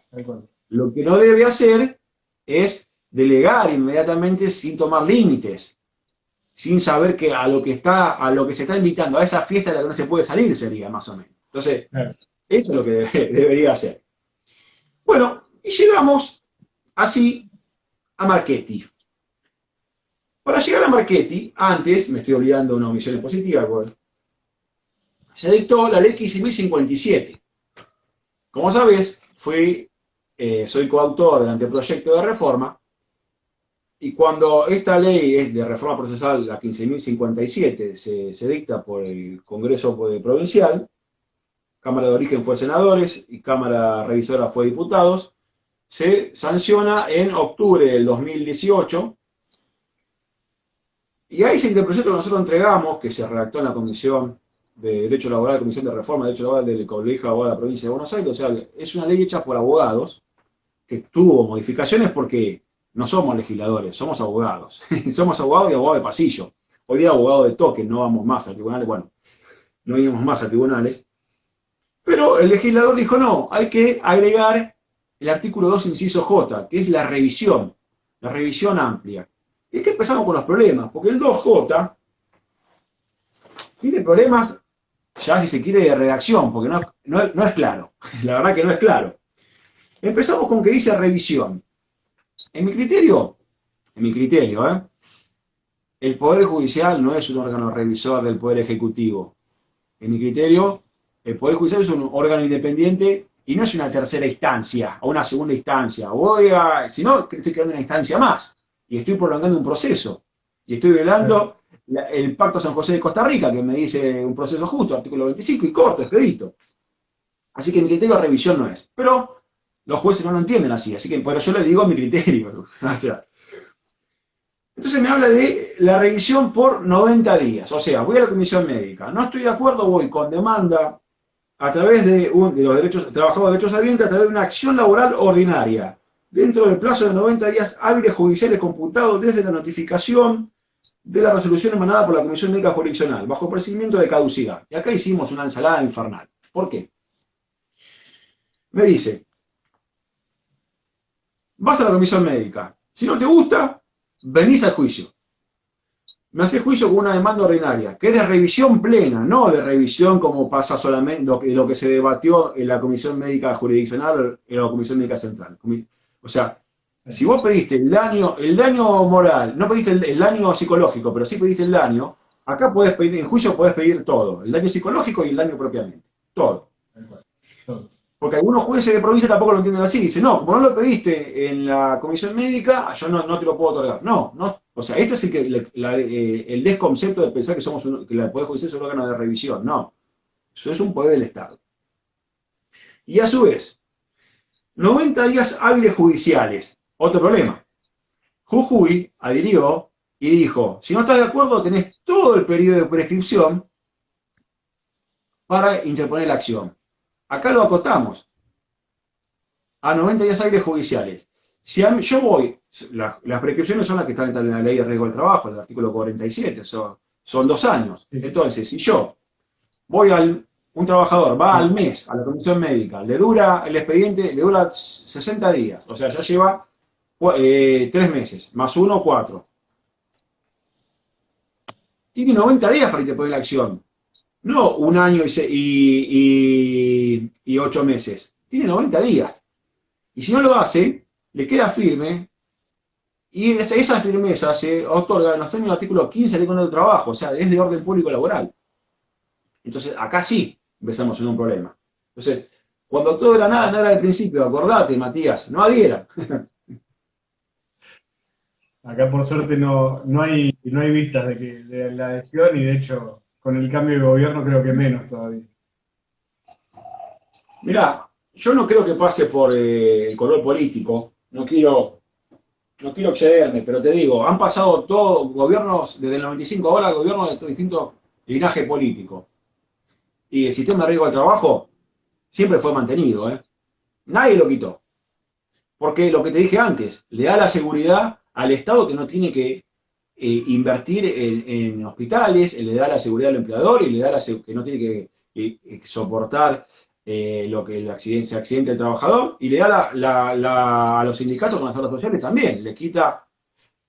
Lo que no debe hacer es delegar inmediatamente sin tomar límites, sin saber que a lo que se está invitando, a esa fiesta de la que no se puede salir, sería más o menos. Entonces, eso es lo que debería hacer. Bueno, y llegamos así a Marchetti. Para llegar a Marchetti, antes, me estoy olvidando una omisión expositiva, pues, se dictó la ley 15.057. Como sabes, soy coautor del anteproyecto de reforma, y cuando esta ley es de reforma procesal, la 15.057, se dicta por el Congreso Provincial, Cámara de Origen fue senadores y Cámara Revisora fue diputados, se sanciona en octubre del 2018, y ahí ese anteproyecto que nosotros entregamos, que se redactó en la Comisión de Derecho Laboral, Comisión de Reforma de Derecho Laboral del Colegio de Abogados de la Provincia de Buenos Aires, o sea, es una ley hecha por abogados, que tuvo modificaciones porque no somos legisladores, somos abogados. Somos abogados y abogados de pasillo. Hoy día abogados de token, no vamos más a tribunales, bueno, no íbamos más a tribunales. Pero el legislador dijo, no, hay que agregar el artículo 2, inciso J, que es la revisión amplia. Y es que empezamos con los problemas, porque el 2J tiene problemas, ya si se quiere, de redacción, porque no es claro. La verdad que no es claro. Empezamos con que dice revisión. En mi criterio, el Poder Judicial no es un órgano revisor del Poder Ejecutivo. En mi criterio, el Poder Judicial es un órgano independiente y no es una tercera instancia o una segunda instancia. Si no, estoy creando una instancia más y estoy prolongando un proceso. Y estoy violando el Pacto San José de Costa Rica, que me dice un proceso justo, artículo 25, y corto, expedito. Así que mi criterio revisión no es. Pero los jueces no lo entienden así que pero yo le digo mi criterio. O sea, entonces me habla de la revisión por 90 días. O sea, voy a la comisión médica. No estoy de acuerdo, voy con demanda a través de los derechos, trabajadores de derechos habientes, a través de una acción laboral ordinaria, dentro del plazo de 90 días hábiles judiciales computados desde la notificación de la resolución emanada por la Comisión Médica Jurisdiccional, bajo procedimiento de caducidad. Y acá hicimos una ensalada infernal. ¿Por qué? Me dice, vas a la comisión médica. Si no te gusta, venís al juicio. Me haces juicio con una demanda ordinaria, que es de revisión plena, no de revisión como pasa solamente lo que se debatió en la Comisión Médica Jurisdiccional o en la Comisión Médica Central. O sea, si vos pediste el daño moral, no pediste el daño psicológico, pero sí pediste el daño, acá podés pedir, en juicio podés pedir todo, el daño psicológico y el daño propiamente, todo. Porque algunos jueces de provincia tampoco lo entienden así. Dicen, no, como no lo pediste en la comisión médica, yo no te lo puedo otorgar. No, no. O sea, este es el desconcepto de pensar que que el Poder Judicial es un órgano de revisión. No. Eso es un poder del Estado. Y a su vez, 90 días hábiles judiciales. Otro problema. Jujuy adhirió y dijo, si no estás de acuerdo, tenés todo el periodo de prescripción para interponer la acción. Acá lo acotamos a 90 días hábiles judiciales. Si yo voy, las prescripciones son las que están en la ley de riesgo del trabajo, en el artículo 47, son 2 años. Entonces, si yo voy un trabajador va al mes a la comisión médica, le dura el expediente, le dura 60 días, o sea, ya lleva 3 meses, más 1, 4. Tiene 90 días para interponer la acción. No 1 año y 8 meses. Tiene 90 días. Y si no lo hace, le queda firme. Y esa firmeza se otorga en los términos del artículo 15 de la Ley del Trabajo. O sea, es de orden público laboral. Entonces, acá sí empezamos en un problema. Entonces, cuando todo era nada, nada al principio. Acordate, Matías, no adhiera. Acá por suerte no hay vistas de la adhesión y de hecho con el cambio de gobierno creo que menos todavía. Mirá, yo no creo que pase por el color político, no quiero excederme, pero te digo, han pasado todos gobiernos, desde el 95 ahora, gobiernos de distintos linajes políticos. Y el sistema de riesgo del trabajo siempre fue mantenido, ¿eh? Nadie lo quitó. Porque lo que te dije antes, le da la seguridad al Estado que no tiene que invertir en hospitales, le da la seguridad al empleador y le da que no tiene que soportar lo que se accidente el trabajador, y le da a los sindicatos con las obras sociales también, le quita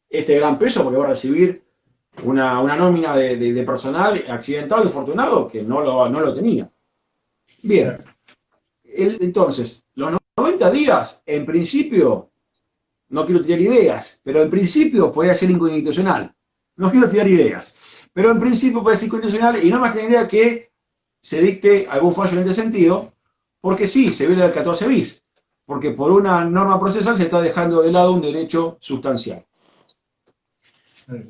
este gran peso porque va a recibir una nómina de personal accidentado y fortunado que no lo tenía. Bien, entonces, los 90 días, en principio, no quiero tirar ideas, pero en principio podría ser inconstitucional. No quiero tirar ideas, pero en principio puede ser inconstitucional y no más tendría que se dicte algún fallo en este sentido, porque sí, se viene el 14 bis, porque por una norma procesal se está dejando de lado un derecho sustancial.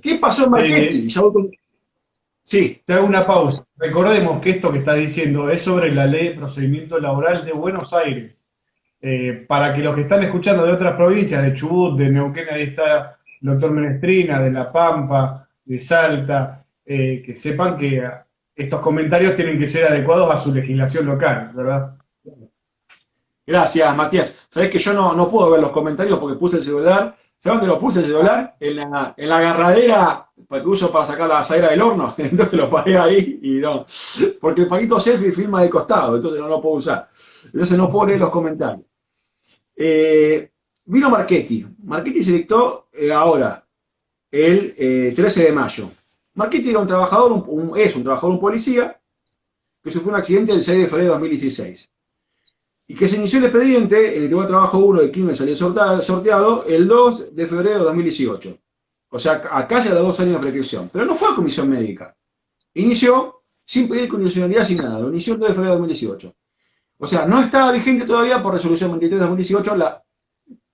¿Qué pasó en Marchetti? Sí, te hago una pausa. Recordemos que esto que estás diciendo es sobre la Ley de Procedimiento Laboral de Buenos Aires. Para que los que están escuchando de otras provincias, de Chubut, de Neuquén, ahí está el doctor Menestrina, de La Pampa, de Salta, que sepan que estos comentarios tienen que ser adecuados a su legislación local, ¿verdad? Gracias, Matías. Sabés que yo no puedo ver los comentarios porque puse el celular. ¿Sabés dónde lo puse el celular? En la agarradera que uso para sacar la asadera del horno. Entonces lo paré ahí y no. Porque el Paquito Selfie filma de costado, entonces no lo puedo usar. Entonces no puedo leer los comentarios. Vino Marchetti. Marchetti se dictó ahora, el 13 de mayo. Marchetti era un trabajador, un policía, que sufrió un accidente el 6 de febrero de 2016. Y que se inició el expediente en el Tribunal de Trabajo 1 de Quilmes, salió sorteado el 2 de febrero de 2018. O sea, acá ya da 2 años de prescripción. Pero no fue a comisión médica. Inició sin pedir condicionalidad, sin nada. Lo inició el 2 de febrero de 2018. O sea, no estaba vigente todavía por resolución 23 de 2018,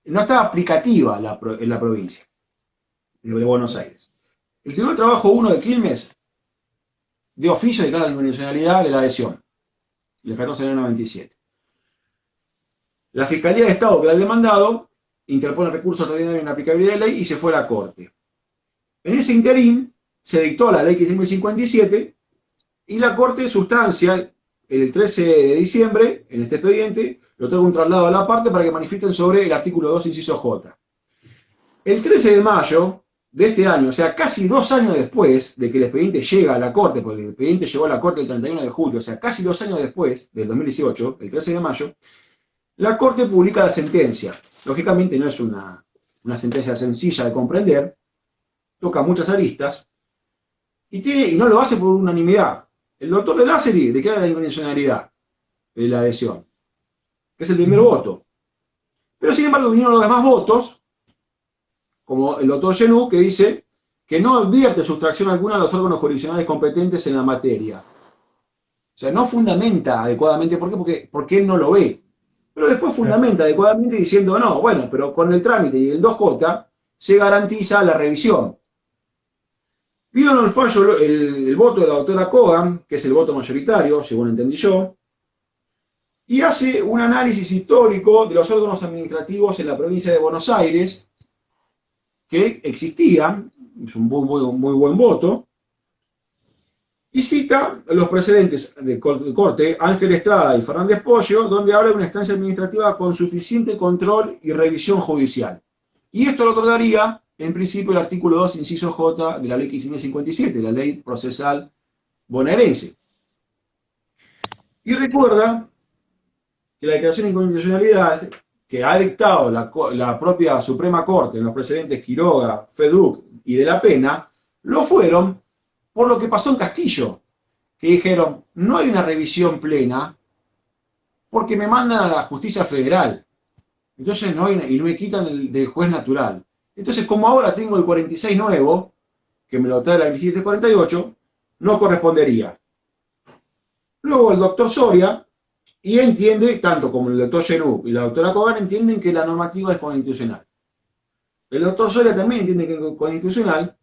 no estaba aplicativa en la provincia de Buenos Aires. El Tribunal de Trabajo 1 de Quilmes, de oficio, declara la incondicionalidad de la adhesión, el 14 de enero de 97. La Fiscalía de Estado, que era el demandado, interpone recurso extraordinario en aplicabilidad de ley y se fue a la Corte. En ese interín se dictó la ley 15.057 y la Corte sustancia el 13 de diciembre, en este expediente, le otorga un traslado a la parte para que manifiesten sobre el artículo 2, inciso J. El 13 de mayo de este año, o sea, casi 2 años después de que el expediente llega a la Corte, porque el expediente llegó a la Corte el 31 de julio, o sea, casi 2 años después del 2018, el 13 de mayo, la Corte publica la sentencia. Lógicamente no es una sentencia sencilla de comprender, toca muchas aristas, y no lo hace por unanimidad. El doctor de Lázari declara la incondicionalidad de la adhesión, que es el primer voto. Pero sin embargo vinieron los demás votos, como el doctor Genú, que dice que no advierte sustracción alguna a los órganos jurisdiccionales competentes en la materia. O sea, no fundamenta adecuadamente. ¿Por qué? Porque él no lo ve. Pero después fundamenta adecuadamente diciendo, no, bueno, pero con el trámite y el 2J se garantiza la revisión. Vino el fallo, el voto de la doctora Kogan, que es el voto mayoritario, según entendí yo, y hace un análisis histórico de los órganos administrativos en la provincia de Buenos Aires, que existían, es un muy buen voto, y cita los precedentes de corte Ángel Estrada y Fernández Pollo, donde habla de una instancia administrativa con suficiente control y revisión judicial. Y esto lo otorgaría, en principio, el artículo 2, inciso J, de la ley 1557, la ley procesal bonaerense. Y recuerda que la declaración de inconstitucionalidad que ha dictado la propia Suprema Corte en los precedentes Quiroga, Feduc y de la Pena, lo fueron por lo que pasó en Castillo, que dijeron, no hay una revisión plena porque me mandan a la justicia federal. Entonces no hay, y no me quitan del juez natural. Entonces, como ahora tengo el 46 nuevo, que me lo trae la 1748, no correspondería. Luego el doctor Soria, y entiende, tanto como el doctor Genú y la doctora Kogan, entienden que la normativa es constitucional. El doctor Soria también entiende que es constitucional,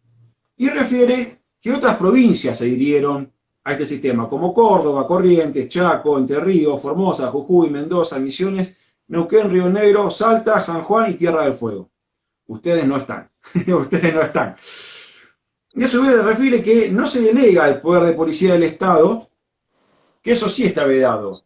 y refiere que otras provincias se adhirieron a este sistema, como Córdoba, Corrientes, Chaco, Entre Ríos, Formosa, Jujuy, Mendoza, Misiones, Neuquén, Río Negro, Salta, San Juan y Tierra del Fuego. Ustedes no están. Ustedes no están. Y a su vez refiere que no se delega el poder de policía del Estado, que eso sí está vedado.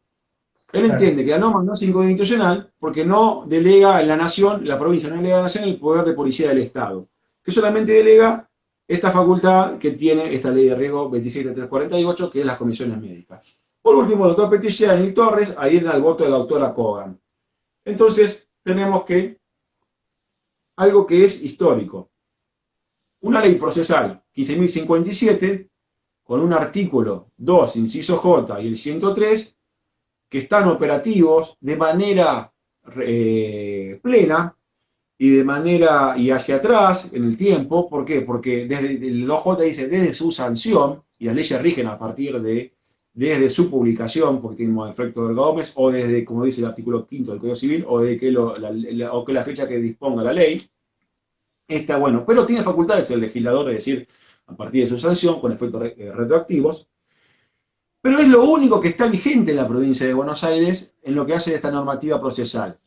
Él entiende que la norma no es inconstitucional porque no delega en la nación, la provincia no delega a la nación el poder de policía del Estado, que solamente delega esta facultad que tiene esta ley de riesgo 27348, que es las comisiones médicas. Por último, el doctor Petitiani y Torres adhieren al voto de la doctora Kogan. Entonces, tenemos que algo que es histórico. Una ley procesal 15.057, con un artículo 2, inciso J y el 103, que están operativos de manera plena y de manera y hacia atrás en el tiempo. ¿Por qué? Porque desde el 2J dice desde su sanción, y las leyes rigen a partir de desde su publicación, porque tiene un efecto de Erga Gómez, o desde, como dice el artículo 5 del Código Civil, o de que la fecha que disponga la ley. Está bueno, pero tiene facultades el legislador de decir a partir de su sanción, con efectos retroactivos. Pero es lo único que está vigente en la provincia de Buenos Aires en lo que hace esta normativa procesal.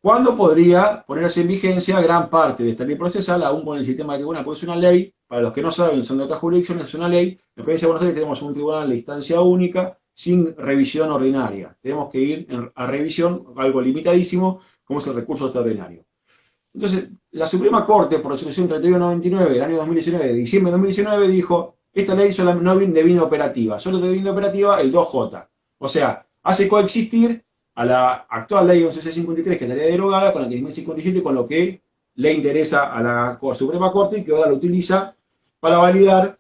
¿Cuándo podría ponerse en vigencia gran parte de esta ley procesal, aún con el sistema de tribunal? Porque es una ley, para los que no saben, son de otras jurisdicciones, es una ley. En la provincia de Buenos Aires tenemos un tribunal de instancia única, sin revisión ordinaria. Tenemos que ir a revisión, algo limitadísimo, como es el recurso extraordinario. Entonces, la Suprema Corte, por resolución 3199 del año 2019, de diciembre de 2019, dijo, esta ley no devino operativa, solo devino operativa el 2J. O sea, hace coexistir a la actual ley 11.653, que estaría derogada, con la 15.057, con lo que le interesa a la Suprema Corte y que ahora lo utiliza para validar,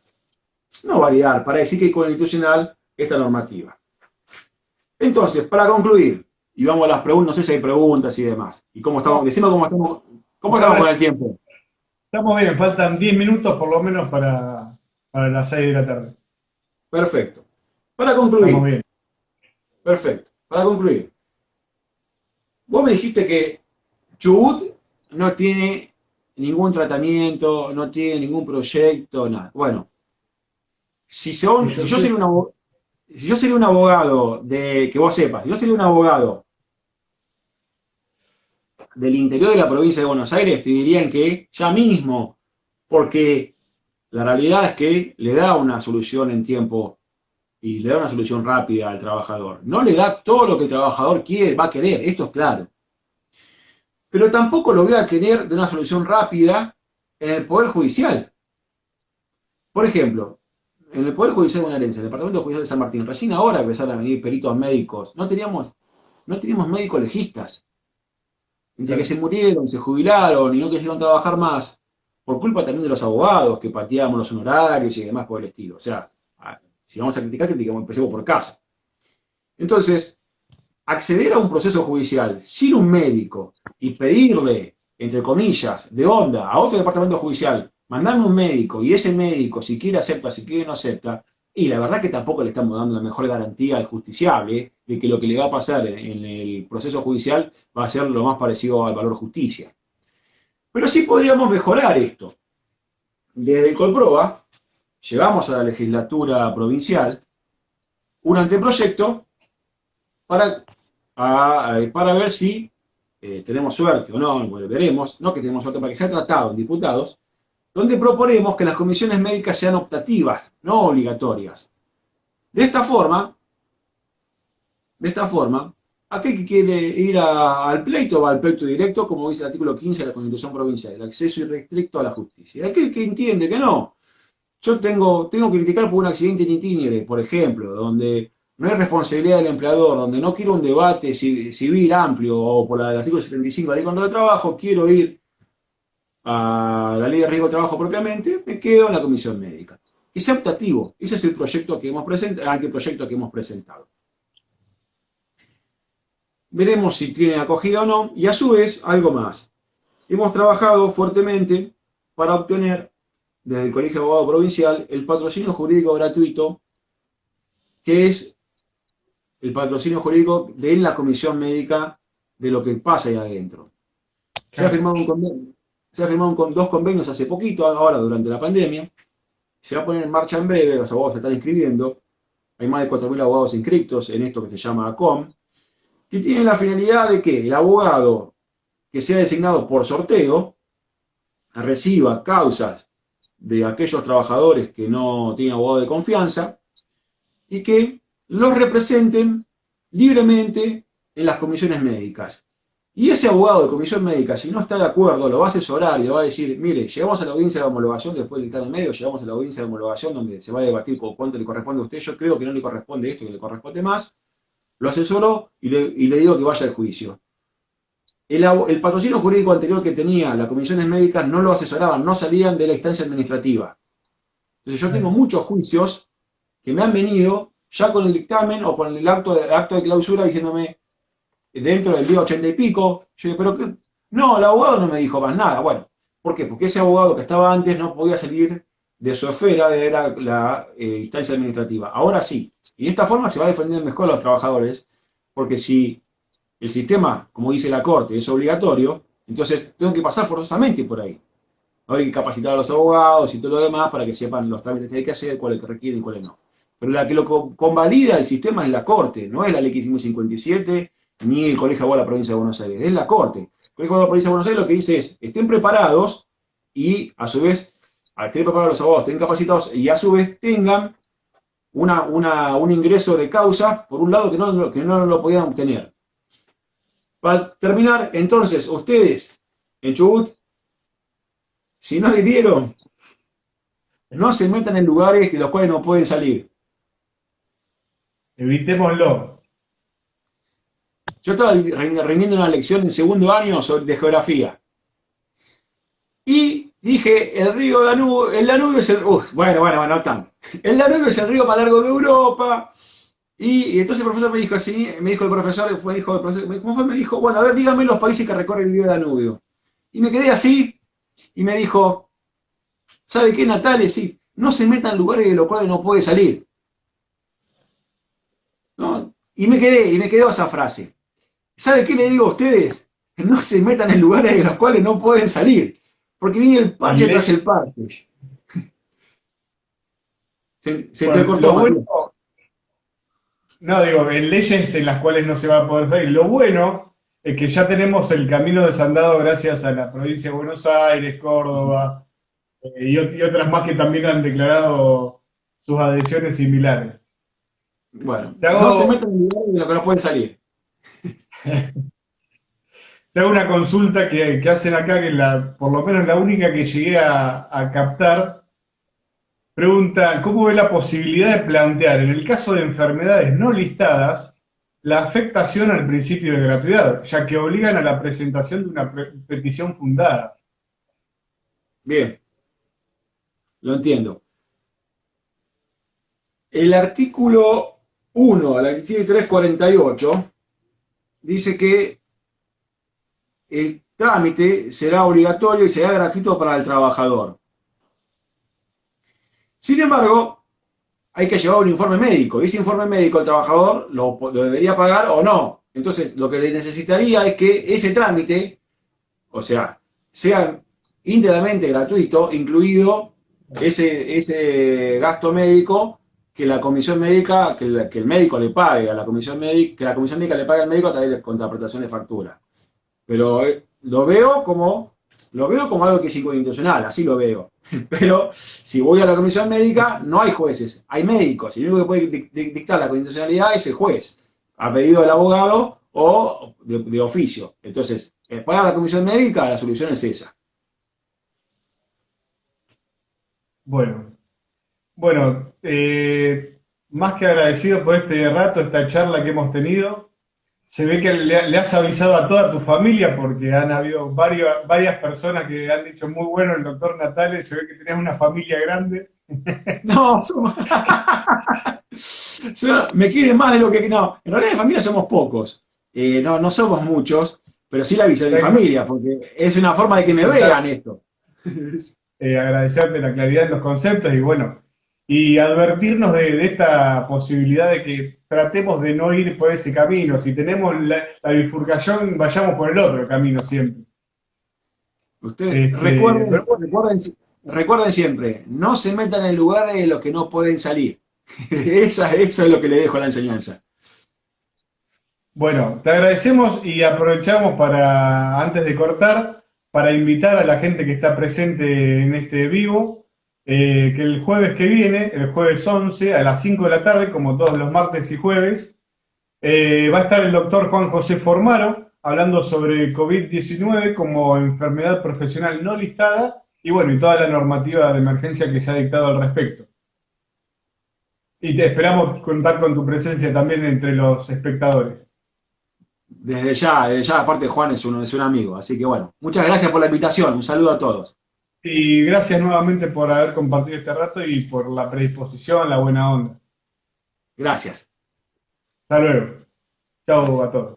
no validar, para decir que es constitucional esta normativa. Entonces, para concluir, y vamos a las preguntas, no sé si hay preguntas y demás, y cómo estamos, decimos cómo estamos con el tiempo. Estamos bien, faltan 10 minutos por lo menos para las 6 de la tarde. Perfecto. Para concluir. Estamos bien. Perfecto. Para concluir. Vos me dijiste que Chubut no tiene ningún tratamiento, no tiene ningún proyecto, nada. Bueno, si yo sería un abogado de, que vos sepas, si yo sería un abogado del interior de la provincia de Buenos Aires, te dirían que ya mismo, porque la realidad es que le da una solución en tiempo y le da una solución rápida al trabajador. No le da todo lo que el trabajador quiere, va a querer, esto es claro. Pero tampoco lo voy a tener de una solución rápida en el Poder Judicial. Por ejemplo, en el Poder Judicial bonaerense, el Departamento Judicial de San Martín, recién ahora empezaron a venir peritos médicos. No teníamos médicos legistas. Entre que Claro. se murieron, se jubilaron y no quisieron trabajar más, por culpa también de los abogados que pateábamos los honorarios y demás por el estilo. O sea, si vamos a criticar, criticamos, empecemos por casa. Entonces, acceder a un proceso judicial sin un médico y pedirle, entre comillas, de onda a otro departamento judicial, mandarme un médico y ese médico, si quiere acepta, si quiere no acepta, y la verdad que tampoco le estamos dando la mejor garantía al justiciable de que lo que le va a pasar en el proceso judicial va a ser lo más parecido al valor justicia. Pero sí podríamos mejorar esto. Desde el Colproba llevamos a la legislatura provincial un anteproyecto para, para ver si tenemos suerte o no, bueno, veremos, no que tenemos suerte, para que sea tratado en diputados, donde proponemos que las comisiones médicas sean optativas, no obligatorias. De esta forma, aquel que quiere ir al pleito va al pleito directo, como dice el artículo 15 de la Constitución Provincial, el acceso irrestricto a la justicia. Y aquel que entiende que no, yo tengo que criticar por un accidente in itinere, por ejemplo, donde no hay responsabilidad del empleador, donde no quiero un debate civil amplio o por el artículo 75 de la ley contra el trabajo, quiero ir a la ley de riesgo de trabajo propiamente, me quedo en la comisión médica. Que sea optativo, ese es el proyecto que hemos presentado, el anteproyecto que hemos presentado. Veremos si tiene acogida o no, y a su vez, algo más. Hemos trabajado fuertemente para obtener, desde el Colegio de Abogados Provincial, el patrocinio jurídico gratuito, que es el patrocinio jurídico de la comisión médica de lo que pasa ahí adentro. Se ha firmado dos convenios hace poquito, ahora durante la pandemia. Se va a poner en marcha en breve, los abogados se están inscribiendo. Hay más de 4.000 abogados inscritos en esto que se llama ACOM, que tiene la finalidad de que el abogado que sea designado por sorteo reciba causas de aquellos trabajadores que no tienen abogado de confianza y que los representen libremente en las comisiones médicas. Y ese abogado de comisión médica, si no está de acuerdo, lo va a asesorar y le va a decir, mire, llegamos a la audiencia de homologación, después del dictamen medio, llegamos a la audiencia de homologación donde se va a debatir cuánto le corresponde a usted, yo creo que no le corresponde esto, que le corresponde más, lo asesoró y le digo que vaya al juicio. El patrocinio jurídico anterior que tenía las comisiones médicas no lo asesoraban, no salían de la instancia administrativa. Entonces yo tengo muchos juicios que me han venido ya con el dictamen o con el acto de clausura diciéndome dentro del día 80 y pico, yo digo, pero ¿qué? No, el abogado no me dijo más nada. Bueno, ¿por qué? Porque ese abogado que estaba antes no podía salir de su esfera de la instancia administrativa. Ahora sí. Y de esta forma se va a defender mejor a los trabajadores, porque si el sistema, como dice la Corte, es obligatorio, entonces tengo que pasar forzosamente por ahí. Hay que capacitar a los abogados y todo lo demás para que sepan los trámites que hay que hacer, cuáles que requieren y cuáles no. Pero la que lo convalida el sistema es la Corte, no es la ley que hicimos 57, ni el Colegio de Abogados de la Provincia de Buenos Aires, es la Corte. El Colegio de Abogados de la Provincia de Buenos Aires lo que dice es, estén preparados y a su vez, al estén preparados los abogados, estén capacitados y a su vez tengan un ingreso de causa, por un lado, que no lo podían obtener. Para terminar, entonces, ustedes en Chubut, si no vivieron, no se metan en lugares de los cuales no pueden salir. Evitémoslo. Yo estaba rindiendo una lección en segundo año de geografía. Y dije, el río Danubio, el Danubio es el... no tan. El Danubio es el río más largo de Europa. Y entonces el profesor me dijo así, me dijo el profesor, ¿cómo fue? Me dijo, bueno, a ver, dígame los países que recorre el río Danubio. Y me quedé así, y me dijo, ¿sabe qué, Natale? Sí, no se metan en lugares de los cuales no puede salir. ¿No? Y me quedó esa frase. ¿Sabe qué le digo a ustedes? No se metan en lugares de los cuales no pueden salir. Porque viene el parche tras el parche. Se te cortó, bueno, no, digo, en leyes en las cuales no se va a poder salir. Lo bueno es que ya tenemos el camino desandado gracias a la provincia de Buenos Aires, Córdoba, y otras más que también han declarado sus adhesiones similares. Bueno, no se metan en lugares de los que no pueden salir. te hago una consulta que hacen acá, que por lo menos la única que llegué a captar. Pregunta, ¿cómo ve la posibilidad de plantear, en el caso de enfermedades no listadas, la afectación al principio de gratuidad, ya que obligan a la presentación de una petición fundada? Bien, lo entiendo. El artículo 1 de la directiva 348 dice que el trámite será obligatorio y será gratuito para el trabajador. Sin embargo, hay que llevar un informe médico, y ese informe médico el trabajador lo debería pagar o no. Entonces, lo que le necesitaría es que ese trámite, o sea íntegramente gratuito, incluido ese gasto médico que la comisión médica, que el médico le pague a la comisión médica, que la comisión médica le pague al médico a través de contraprestación de factura. Pero lo veo como algo que es inconstitucional, así lo veo. Pero si voy a la comisión médica, no hay jueces, hay médicos. Y el único que puede dictar la constitucionalidad es el juez, a pedido del abogado o de oficio. Entonces, para la comisión médica, la solución es esa. Bueno, bueno, más que agradecido por este rato, esta charla que hemos tenido. Se ve que le has avisado a toda tu familia porque han habido varias personas que han dicho muy bueno el doctor Natale, se ve que tenés una familia grande. No, me quieren más de lo que... No, en realidad de familia somos pocos. No somos muchos, pero sí la avisé a mi familia, porque es una forma de que me vean esto. Agradecerte la claridad en los conceptos y bueno, y advertirnos de esta posibilidad de que tratemos de no ir por ese camino. Si tenemos la bifurcación, vayamos por el otro camino siempre. Ustedes recuerden siempre, no se metan en lugares en los que no pueden salir. Eso es lo que le dejo a la enseñanza. Bueno, te agradecemos y aprovechamos para, antes de cortar, para invitar a la gente que está presente en este vivo, que el jueves que viene, el jueves 11, a las 5 de la tarde, como todos los martes y jueves, va a estar el doctor Juan José Formaro hablando sobre COVID-19 como enfermedad profesional no listada y bueno, y toda la normativa de emergencia que se ha dictado al respecto. Y te esperamos contar con tu presencia también entre los espectadores. Desde ya, aparte Juan es un amigo, así que bueno, muchas gracias por la invitación, un saludo a todos. Y gracias nuevamente por haber compartido este rato y por la predisposición, la buena onda. Gracias. Hasta luego. Chao a todos.